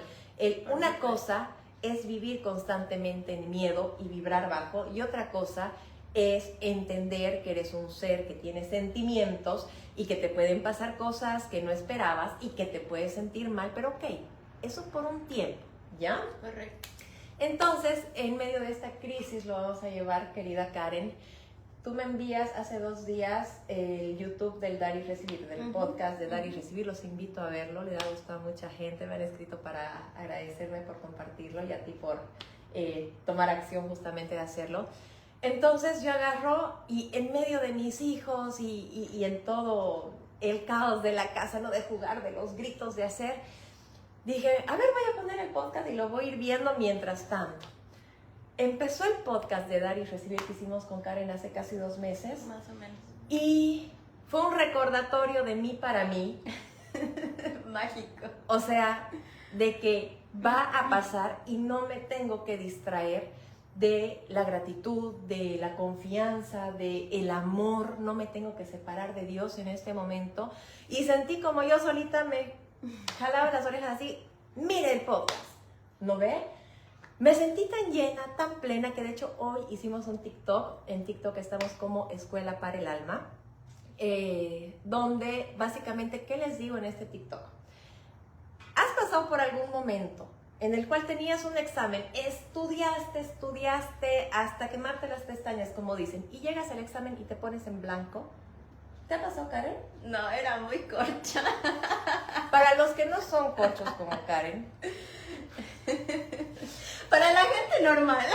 Una cosa es vivir constantemente en miedo y vibrar bajo, y otra cosa es entender que eres un ser que tiene sentimientos y que te pueden pasar cosas que no esperabas y que te puedes sentir mal, pero ok, eso por un tiempo, ¿ya? Correcto. Entonces, en medio de esta crisis lo vamos a llevar, querida Karen. Tú me envías hace 2 días el YouTube del Dar y Recibir, del podcast de Dar y Recibir. Los invito a verlo, le ha gustado a mucha gente, me han escrito para agradecerme por compartirlo y a ti por tomar acción justamente de hacerlo. Entonces yo agarro y en medio de mis hijos y en todo el caos de la casa, no de jugar, de los gritos de hacer, dije, a ver, voy a poner el podcast y lo voy a ir viendo mientras tanto. Empezó el podcast de Dar y Recibir que hicimos con Karen hace casi 2 meses. Más o menos. Y fue un recordatorio de mí para mí. Mágico. O sea, de que va a pasar y no me tengo que distraer de la gratitud, de la confianza, de el amor. No me tengo que separar de Dios en este momento. Y sentí como yo solita me jalaba las orejas así, mire el podcast, ¿no ve? Me sentí tan llena, tan plena, que de hecho hoy hicimos un TikTok. En TikTok estamos como Escuela para el Alma, donde básicamente, ¿qué les digo en este TikTok? ¿Has pasado por algún momento en el cual tenías un examen, estudiaste hasta quemarte las pestañas, como dicen, y llegas al examen y te pones en blanco? ¿Te ha pasado, Karen? No, era muy corcha. Para los que no son corchos como Karen, para la gente normal.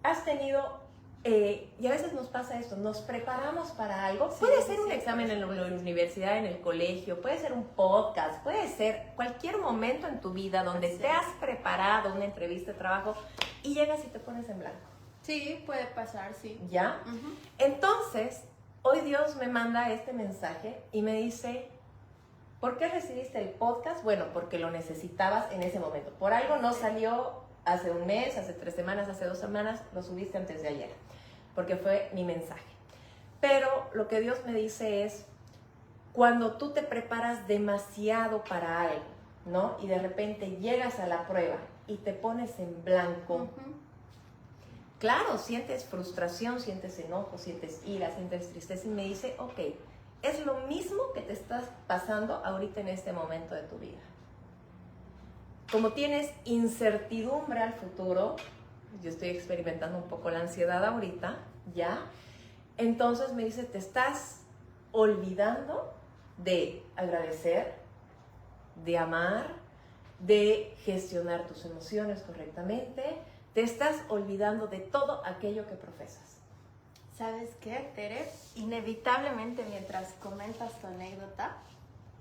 Has tenido, y a veces nos pasa esto, nos preparamos para algo. Puede ser un examen en la universidad, en el colegio, puede ser un podcast, puede ser cualquier momento en tu vida donde te has preparado una entrevista de trabajo y llegas y te pones en blanco. Sí, puede pasar, sí. ¿Ya? Entonces, hoy Dios me manda este mensaje y me dice, ¿por qué recibiste el podcast? Bueno, porque lo necesitabas en ese momento. Por algo no salió hace 1 mes, hace 3 semanas, hace 2 semanas, lo subiste antes de ayer, porque fue mi mensaje. Pero lo que Dios me dice es, cuando tú te preparas demasiado para algo, ¿no? Y de repente llegas a la prueba y te pones en blanco, claro, sientes frustración, sientes enojo, sientes ira, sientes tristeza y me dice, ok, es lo mismo que te estás pasando ahorita en este momento de tu vida. Como tienes incertidumbre al futuro, yo estoy experimentando un poco la ansiedad ahorita, ¿ya? Entonces me dice, te estás olvidando de agradecer, de amar, de gestionar tus emociones correctamente, te estás olvidando de todo aquello que profesas. ¿Sabes qué, Tere? Inevitablemente, mientras comentas tu anécdota,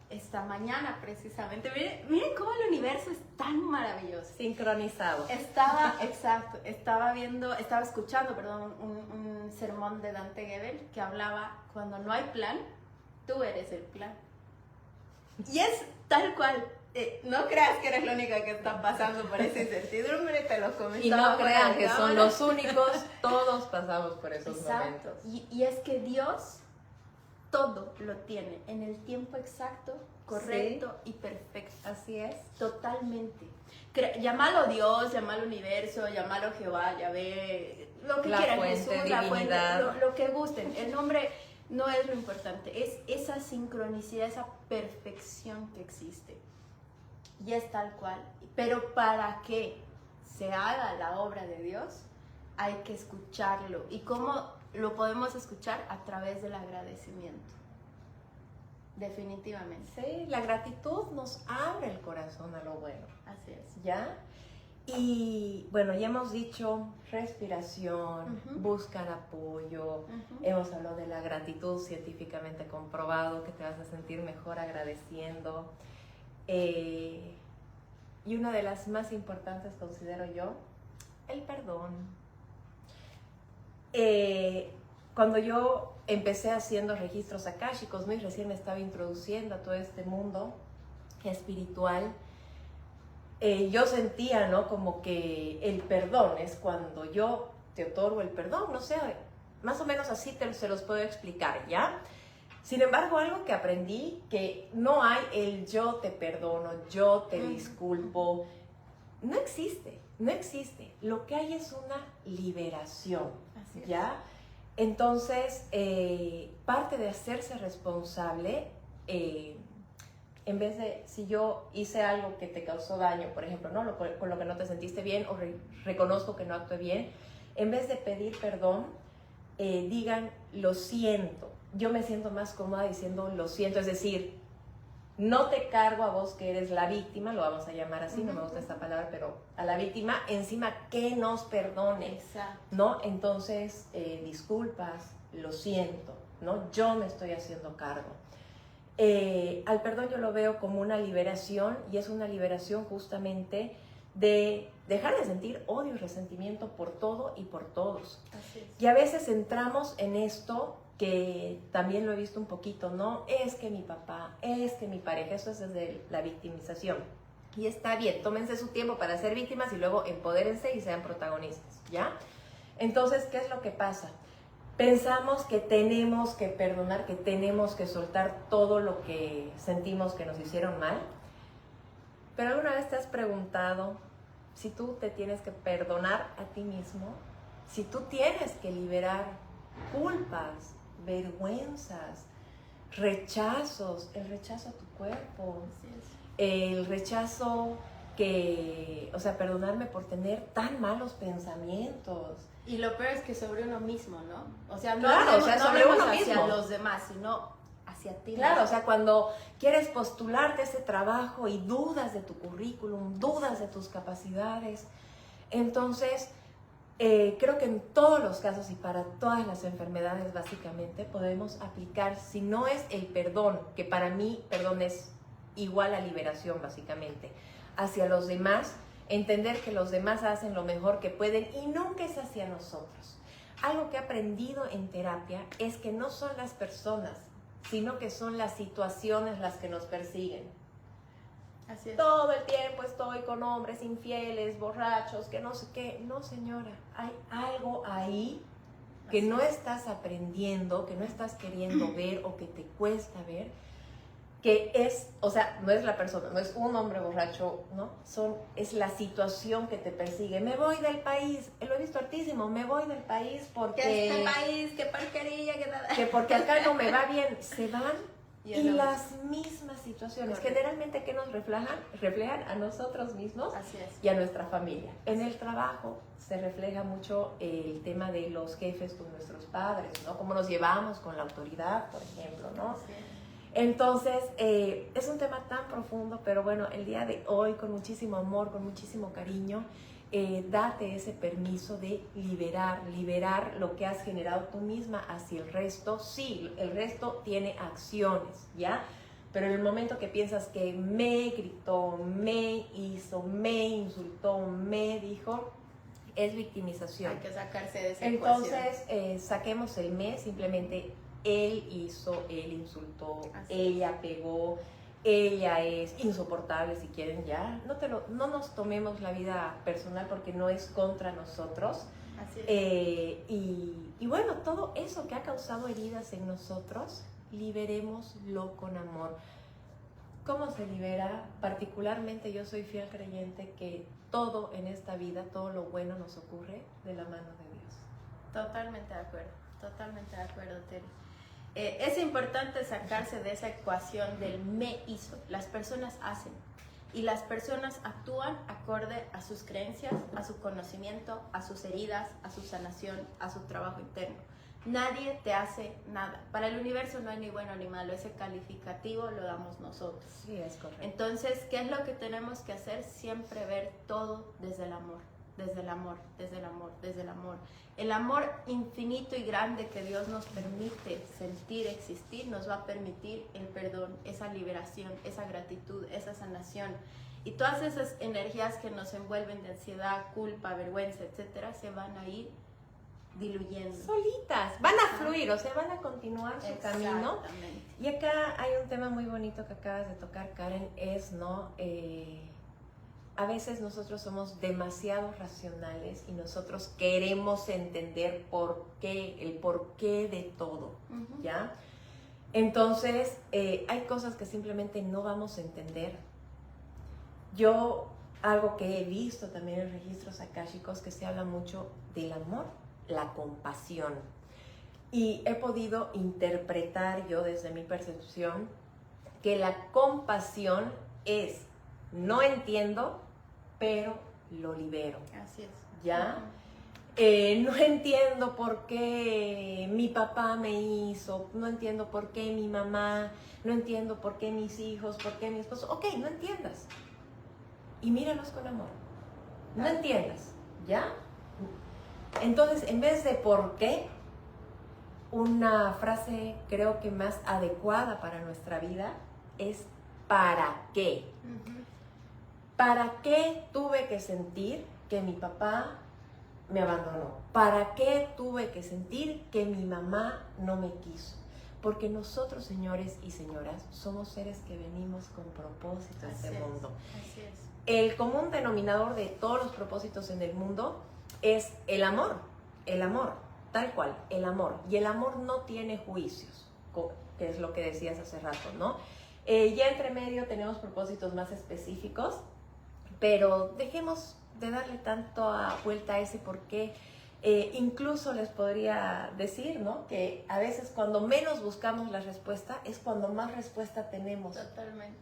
esta mañana precisamente, miren cómo el universo es tan maravilloso. Sincronizado. Estaba escuchando, perdón, un sermón de Dante Gebel que hablaba, cuando no hay plan, tú eres el plan. Y es tal cual. No creas que eres la única que está pasando por esa incertidumbre, te lo comentaba. Y no crean que cámara. son los únicos, todos pasamos por esos Exacto. momentos. Y es que Dios todo lo tiene en el tiempo exacto, correcto y perfecto. Así es. Totalmente. Llámalo Dios, llámalo universo, llámalo Jehová, Yahvé, lo que La quieran, fuente, Jesús, la fuente, divinidad. lo que gusten. El nombre no es lo importante, es esa sincronicidad, esa perfección que existe. Y es tal cual. Pero para que se haga la obra de Dios, hay que escucharlo. ¿Y cómo lo podemos escuchar? A través del agradecimiento. Definitivamente. Sí, la gratitud nos abre el corazón a lo bueno. Así es. ¿Ya? Y bueno, ya hemos dicho respiración, buscar apoyo, hemos hablado de la gratitud científicamente comprobado, que te vas a sentir mejor agradeciendo. Y una de las más importantes, considero yo, el perdón. Cuando yo empecé haciendo registros akáshicos, ¿no? Y recién me estaba introduciendo a todo este mundo espiritual, yo sentía, ¿no? Como que el perdón es cuando yo te otorgo el perdón, no sé, más o menos así se los puedo explicar, ¿ya? Sin embargo, algo que aprendí, que no hay el yo te perdono, yo te disculpo, no existe, no existe. Lo que hay es una liberación, Así es. ¿ya? Entonces, parte de hacerse responsable, en vez de, si yo hice algo que te causó daño, por ejemplo, ¿no? Con lo que no te sentiste bien o reconozco que no actué bien, en vez de pedir perdón, digan lo siento. Yo me siento más cómoda diciendo lo siento, es decir, no te cargo a vos que eres la víctima, lo vamos a llamar así, no me gusta esta palabra, pero a la víctima, encima que nos perdone, Exacto. ¿no? Entonces, disculpas, lo siento, ¿no? Yo me estoy haciendo cargo. Al perdón yo lo veo como una liberación, y es una liberación justamente de dejar de sentir odio y resentimiento por todo y por todos. Así es. Y a veces entramos en esto, que también lo he visto un poquito, ¿no? Es que mi papá, es que mi pareja, eso es desde la victimización. Y está bien, tómense su tiempo para ser víctimas y luego empodérense y sean protagonistas, ¿ya? Entonces, ¿qué es lo que pasa? Pensamos que tenemos que perdonar, que tenemos que soltar todo lo que sentimos que nos hicieron mal. Pero ¿alguna vez te has preguntado si tú te tienes que perdonar a ti mismo? Si tú tienes que liberar culpas, vergüenzas, rechazos, el rechazo a tu cuerpo, Así es. el rechazo que, o sea, perdonarme por tener tan malos pensamientos. Y lo peor es que sobre uno mismo, ¿no? O sea, no Claro, hablemos, o sea, no sobre hablemos uno hacia mismo. los demás, sino hacia ti. Claro, mismo. o sea, cuando quieres postularte a ese trabajo y dudas de tu currículum, dudas de tus capacidades, entonces creo que en todos los casos y para todas las enfermedades básicamente podemos aplicar, si no es el perdón, que para mí perdón es igual a liberación básicamente, hacia los demás, entender que los demás hacen lo mejor que pueden y nunca es hacia nosotros. Algo que he aprendido en terapia es que no son las personas, sino que son las situaciones las que nos persiguen. Así es. Todo el tiempo estoy con hombres infieles, borrachos, que no sé qué. No, señora, hay algo ahí que Así no es. estás aprendiendo, que no estás queriendo ver o que te cuesta ver, que es, o sea, no es la persona, no es un hombre borracho, ¿no? Es la situación que te persigue. Me voy del país, lo he visto hartísimo, me voy del país porque... Que este país, qué porquería, que nada. Que porque acá no me va bien, se van Y es y lo las mismas situaciones, Correcto. generalmente que nos reflejan a nosotros mismos Así es. y a nuestra familia. En el trabajo se refleja mucho el tema de los jefes con nuestros padres, ¿no? Cómo nos llevamos con la autoridad, por ejemplo, ¿no? Así es. Entonces, es un tema tan profundo, pero bueno, el día de hoy, con muchísimo amor, con muchísimo cariño, date ese permiso de liberar lo que has generado tú misma hacia el resto. Sí, el resto tiene acciones, ¿ya? Pero en el momento que piensas que me gritó, me hizo, me insultó, me dijo, es victimización. Hay que sacarse de esa Entonces, saquemos el me, simplemente él hizo, él insultó, ella pegó, ella es insoportable, si quieren ya. No nos tomemos la vida personal porque no es contra nosotros. Así es. Y bueno, todo eso que ha causado heridas en nosotros, liberémoslo con amor. ¿Cómo se libera? Particularmente yo soy fiel creyente que todo en esta vida, todo lo bueno nos ocurre de la mano de Dios. Totalmente de acuerdo, Tere. Es importante sacarse de esa ecuación del me hizo. Las personas hacen y las personas actúan acorde a sus creencias, a su conocimiento, a sus heridas, a su sanación, a su trabajo interno. Nadie te hace nada. Para el universo no hay ni bueno ni malo. Ese calificativo lo damos nosotros. Sí, es correcto. Entonces, ¿qué es lo que tenemos que hacer? Siempre ver todo desde el amor. Desde el amor, desde el amor, desde el amor. El amor infinito y grande que Dios nos permite sentir, existir, nos va a permitir el perdón, esa liberación, esa gratitud, esa sanación. Y todas esas energías que nos envuelven de ansiedad, culpa, vergüenza, etcétera, se van a ir diluyendo. Solitas, van a fluir, o sea, van a continuar su camino. Y acá hay un tema muy bonito que acabas de tocar, Karen, es, ¿no? A veces nosotros somos demasiado racionales y nosotros queremos entender el porqué de todo, ¿ya? Entonces, hay cosas que simplemente no vamos a entender. Algo que he visto también en registros akáshicos, que se habla mucho del amor, la compasión. Y he podido interpretar yo desde mi percepción que la compasión es, no entiendo, pero lo libero. Así es. ¿Ya? No entiendo por qué mi papá me hizo, no entiendo por qué mi mamá, no entiendo por qué mis hijos, por qué mi esposo. Ok, no entiendas. Y míralos con amor. No entiendas, ¿ya? Entonces, en vez de por qué, una frase creo que más adecuada para nuestra vida es ¿para qué? ¿Para qué tuve que sentir que mi papá me abandonó? ¿Para qué tuve que sentir que mi mamá no me quiso? Porque nosotros, señores y señoras, somos seres que venimos con propósito a este mundo. Así es. El común denominador de todos los propósitos en el mundo es el amor, tal cual, el amor. Y el amor no tiene juicios, que es lo que decías hace rato, ¿no? Ya entre medio tenemos propósitos más específicos, pero dejemos de darle tanto vuelta a ese porqué. Incluso les podría decir, ¿no? Que a veces cuando menos buscamos la respuesta es cuando más respuesta tenemos. Totalmente.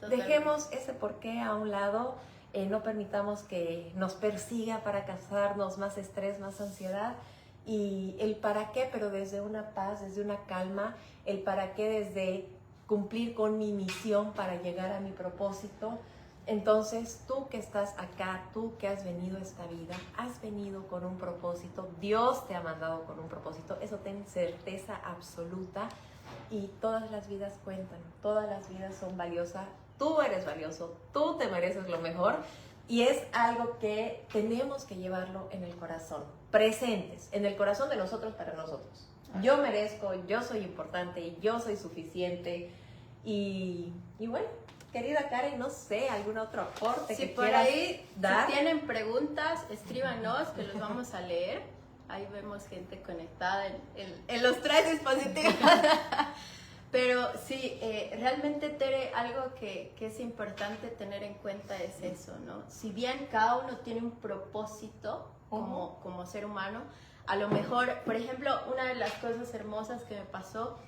Dejemos ese porqué a un lado, no permitamos que nos persiga para causarnos más estrés, más ansiedad, y el para qué, pero desde una paz, desde una calma, el para qué desde cumplir con mi misión para llegar a mi propósito. Entonces, tú que estás acá, tú que has venido a esta vida, has venido con un propósito, Dios te ha mandado con un propósito, eso ten certeza absoluta, y todas las vidas cuentan, todas las vidas son valiosas, tú eres valioso, tú te mereces lo mejor, y es algo que tenemos que llevarlo en el corazón, presentes, en el corazón de nosotros para nosotros. Yo merezco, yo soy importante, yo soy suficiente, y bueno, querida Karen, no sé, algún otro aporte que por quieras ahí, dar. Si tienen preguntas, escríbanos, que los vamos a leer. Ahí vemos gente conectada en los 3 dispositivos. Pero sí, realmente, Tere, algo que es importante tener en cuenta es eso, ¿no? Si bien cada uno tiene un propósito como ser humano, a lo mejor, por ejemplo, una de las cosas hermosas que me pasó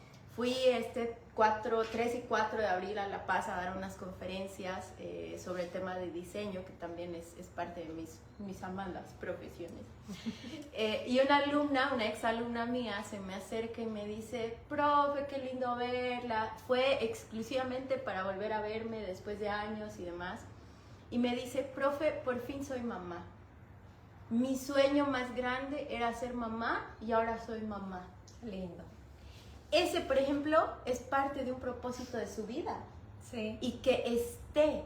fui 3 y 4 de abril a La Paz a dar unas conferencias sobre el tema de diseño, que también es parte de mis amadas profesiones. Y una ex alumna mía, se me acerca y me dice, profe, qué lindo verla. Fue exclusivamente para volver a verme después de años y demás. Y me dice, profe, por fin soy mamá. Mi sueño más grande era ser mamá y ahora soy mamá. Lindo. Ese, por ejemplo, es parte de un propósito de su vida. Sí. Y que esté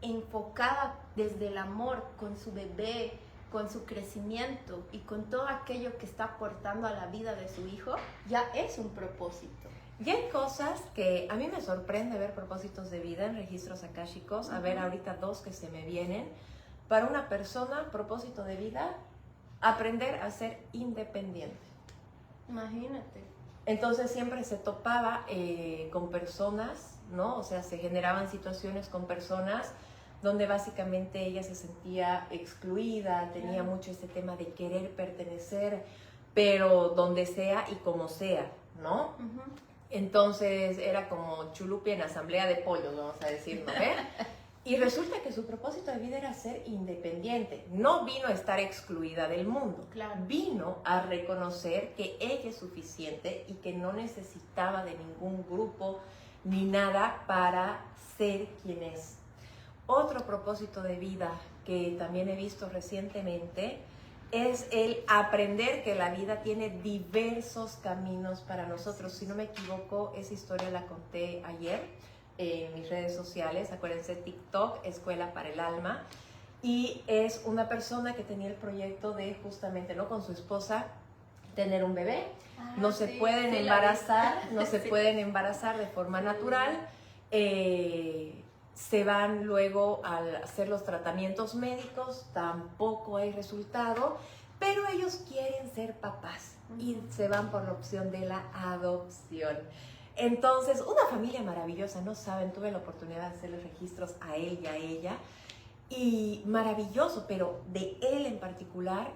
enfocada desde el amor con su bebé, con su crecimiento y con todo aquello que está aportando a la vida de su hijo, ya es un propósito. Y hay cosas que a mí me sorprende ver propósitos de vida en registros akáshicos. A ver, ahorita 2 que se me vienen. Para una persona, propósito de vida, aprender a ser independiente. Imagínate. Entonces siempre se topaba con personas, ¿no? O sea, se generaban situaciones con personas donde básicamente ella se sentía excluida, tenía mucho este tema de querer pertenecer, pero donde sea y como sea, ¿no? Entonces era como chulupi en asamblea de pollos, vamos a decir, ¿no? Y resulta que su propósito de vida era ser independiente. No vino a estar excluida del mundo. Claro. Vino a reconocer que ella es suficiente y que no necesitaba de ningún grupo ni nada para ser quien es. Otro propósito de vida que también he visto recientemente es el aprender que la vida tiene diversos caminos para nosotros. Si no me equivoco, esa historia la conté ayer en mis redes sociales. Acuérdense, TikTok, Escuela para el Alma. Y es una persona que tenía el proyecto de justamente, ¿no?, con su esposa, tener un bebé. No se pueden embarazar, no se pueden embarazar de forma natural. Se van luego a hacer los tratamientos médicos, tampoco hay resultado, pero ellos quieren ser papás y se van por la opción de la adopción. Entonces, una familia maravillosa, no saben, tuve la oportunidad de hacerles registros a él y a ella, y maravilloso, pero de él en particular,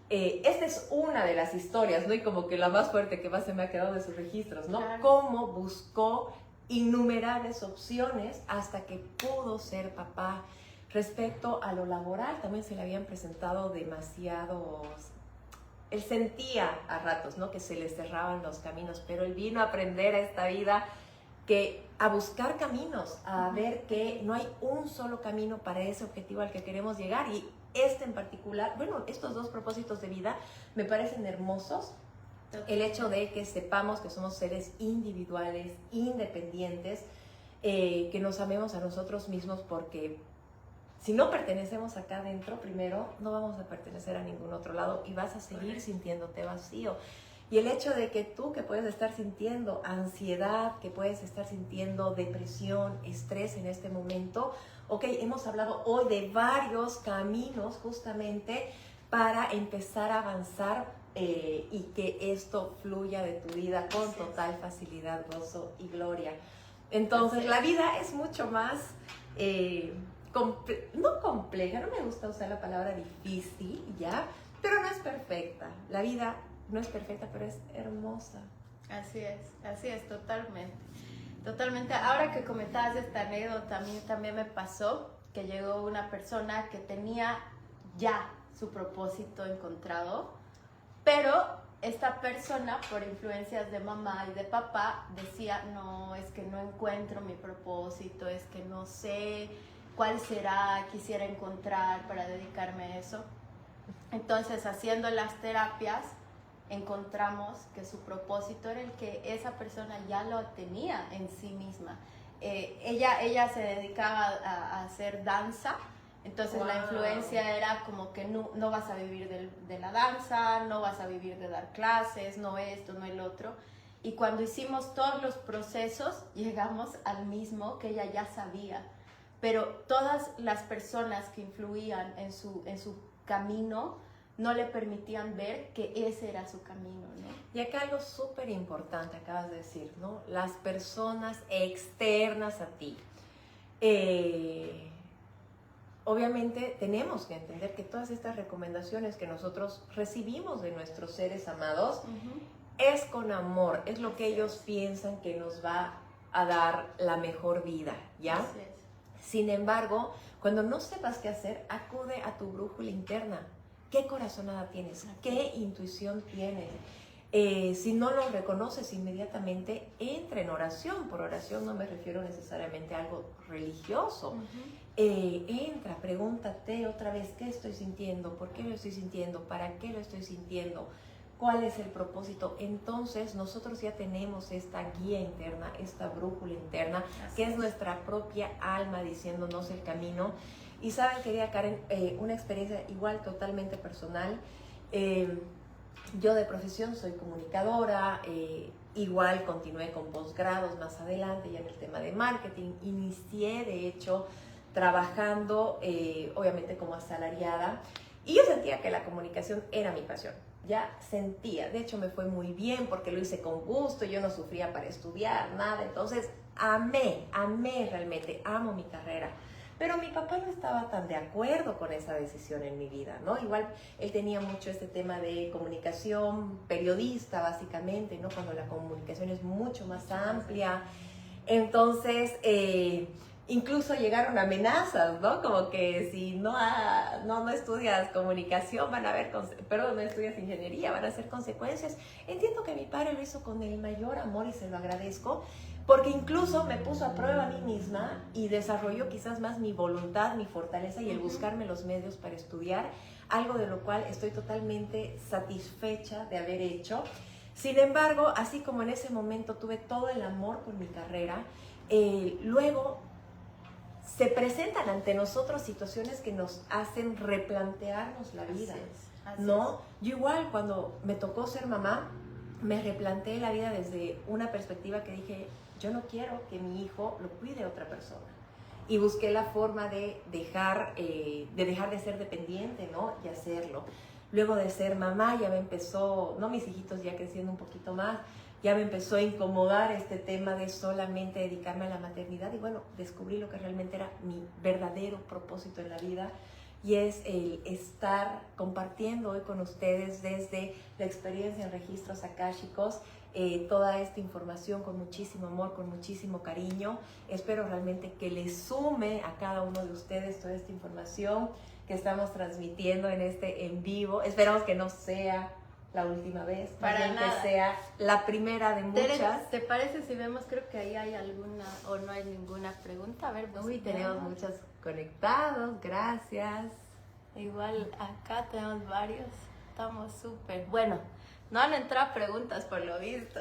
esta es una de las historias, ¿no? Y como que la más fuerte que más se me ha quedado de sus registros, ¿no? Claro. Cómo buscó innumerables opciones hasta que pudo ser papá. Respecto a lo laboral, también se le habían presentado demasiados... Él sentía a ratos, ¿no?, que se le cerraban los caminos, pero él vino a aprender a esta vida a buscar caminos, a ver que no hay un solo camino para ese objetivo al que queremos llegar. Y este en particular, bueno, estos 2 propósitos de vida me parecen hermosos. El hecho de que sepamos que somos seres individuales, independientes, que nos amemos a nosotros mismos, porque si no pertenecemos acá adentro, primero, no vamos a pertenecer a ningún otro lado y vas a seguir sintiéndote vacío. Y el hecho de que tú, que puedes estar sintiendo ansiedad, que puedes estar sintiendo depresión, estrés en este momento, ok, hemos hablado hoy de varios caminos justamente para empezar a avanzar y que esto fluya de tu vida con total facilidad, gozo y gloria. Entonces, la vida es mucho más... no compleja, no me gusta usar la palabra difícil, ¿ya? Pero no es perfecta. La vida no es perfecta, pero es hermosa. Así es, totalmente. Totalmente. Ahora que comentabas esta anécdota, a mí también me pasó que llegó una persona que tenía ya su propósito encontrado, pero esta persona, por influencias de mamá y de papá, decía, no, es que no encuentro mi propósito, es que no sé cuál será, quisiera encontrar para dedicarme a eso. Entonces, haciendo las terapias, encontramos que su propósito era el que esa persona ya lo tenía en sí misma. Ella se dedicaba a hacer danza, entonces la influencia era como que no vas a vivir de la danza, no vas a vivir de dar clases, no esto, no el otro. Y cuando hicimos todos los procesos, llegamos al mismo que ella ya sabía. Pero todas las personas que influían en su camino no le permitían ver que ese era su camino, ¿no? Y acá algo súper importante acabas de decir, ¿no? Las personas externas a ti. Obviamente tenemos que entender que todas estas recomendaciones que nosotros recibimos de nuestros seres amados es con amor, es lo que ellos piensan que nos va a dar la mejor vida, ¿ya? Así es. Sin embargo, cuando no sepas qué hacer, acude a tu brújula interna. ¿Qué corazonada tienes? ¿Qué intuición tienes? Si no lo reconoces inmediatamente, entra en oración. Por oración no me refiero necesariamente a algo religioso. Entra, pregúntate otra vez, ¿qué estoy sintiendo? ¿Por qué lo estoy sintiendo? ¿Para qué lo estoy sintiendo? ¿Cuál es el propósito? Entonces nosotros ya tenemos esta guía interna, esta brújula interna, que es nuestra propia alma diciéndonos el camino. Y saben, querida Karen, una experiencia igual totalmente personal. Yo de profesión soy comunicadora, igual continué con posgrados más adelante ya en el tema de marketing. Inicié, de hecho, trabajando obviamente como asalariada, y yo sentía que la comunicación era mi pasión. Ya sentía, de hecho me fue muy bien porque lo hice con gusto, yo no sufría para estudiar, nada, entonces amé realmente, amo mi carrera. Pero mi papá no estaba tan de acuerdo con esa decisión en mi vida, ¿no? Igual él tenía mucho este tema de comunicación, periodista básicamente, ¿no? Cuando la comunicación es mucho más amplia. Entonces, incluso llegaron amenazas, ¿no? Como que si no estudias comunicación van a haber, no estudias ingeniería, van a ser consecuencias. Entiendo que mi padre lo hizo con el mayor amor y se lo agradezco, porque incluso me puso a prueba a mí misma y desarrolló quizás más mi voluntad, mi fortaleza y el buscarme los medios para estudiar, algo de lo cual estoy totalmente satisfecha de haber hecho. Sin embargo, así como en ese momento tuve todo el amor por mi carrera, luego se presentan ante nosotros situaciones que nos hacen replantearnos la vida, ¿no? Yo igual cuando me tocó ser mamá, me replanteé la vida desde una perspectiva que dije, yo no quiero que mi hijo lo cuide otra persona. Y busqué la forma de dejar de ser dependiente, ¿no? Y hacerlo. Luego de ser mamá ya me empezó, ¿no? Mis hijitos ya creciendo un poquito más, ya me empezó a incomodar este tema de solamente dedicarme a la maternidad. Y bueno, descubrí lo que realmente era mi verdadero propósito en la vida. Y es el estar compartiendo hoy con ustedes desde la experiencia en registros akáshicos toda esta información con muchísimo amor, con muchísimo cariño. Espero realmente que les sume a cada uno de ustedes toda esta información que estamos transmitiendo en este en vivo. Esperamos que no sea la última vez, para nada, que sea la primera de muchas. ¿Te parece si vemos? Creo que ahí hay alguna o no hay ninguna pregunta. A ver, uy, tenemos muchos conectados, gracias. Igual acá tenemos varios, estamos súper. Bueno, no han entrado preguntas por lo visto.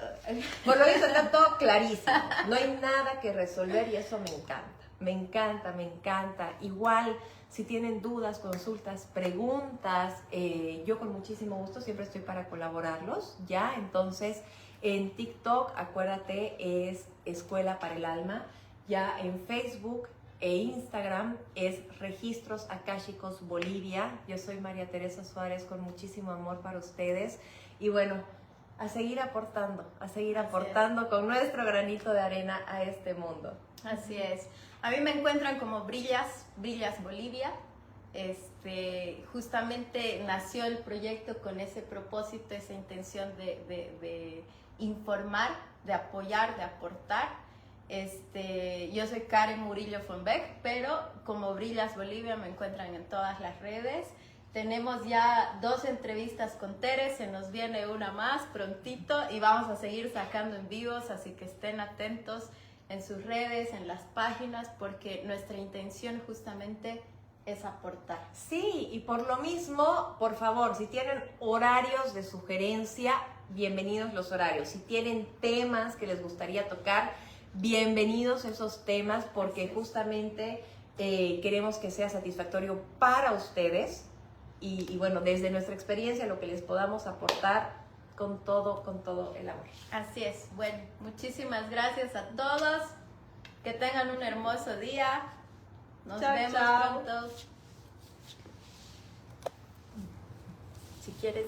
Por lo visto está todo clarísimo, no hay nada que resolver y eso me encanta. Me encanta, me encanta. Igual, si tienen dudas, consultas, preguntas, yo con muchísimo gusto siempre estoy para colaborarlos, ¿ya? Entonces, en TikTok, acuérdate, es Escuela para el Alma. Ya en Facebook e Instagram es Registros Akáshicos Bolivia. Yo soy María Teresa Suárez, con muchísimo amor para ustedes. Y bueno, a seguir aportando con nuestro granito de arena a este mundo. Así es. A mí me encuentran como Brillas Bolivia. Justamente nació el proyecto con ese propósito, esa intención de informar, de apoyar, de aportar. Yo soy Karen Murillo von Beck, pero como Brillas Bolivia me encuentran en todas las redes. Tenemos ya 2 entrevistas con Tere, se nos viene una más prontito y vamos a seguir sacando en vivos, así que estén atentos en sus redes, en las páginas, porque nuestra intención justamente es aportar. Sí, y por lo mismo, por favor, si tienen horarios de sugerencia, bienvenidos los horarios. Si tienen temas que les gustaría tocar, bienvenidos esos temas, porque justamente queremos que sea satisfactorio para ustedes y bueno, desde nuestra experiencia, lo que les podamos aportar con todo el amor. Así es. Bueno, muchísimas gracias a todos. Que tengan un hermoso día. Nos vemos pronto. Si quieres...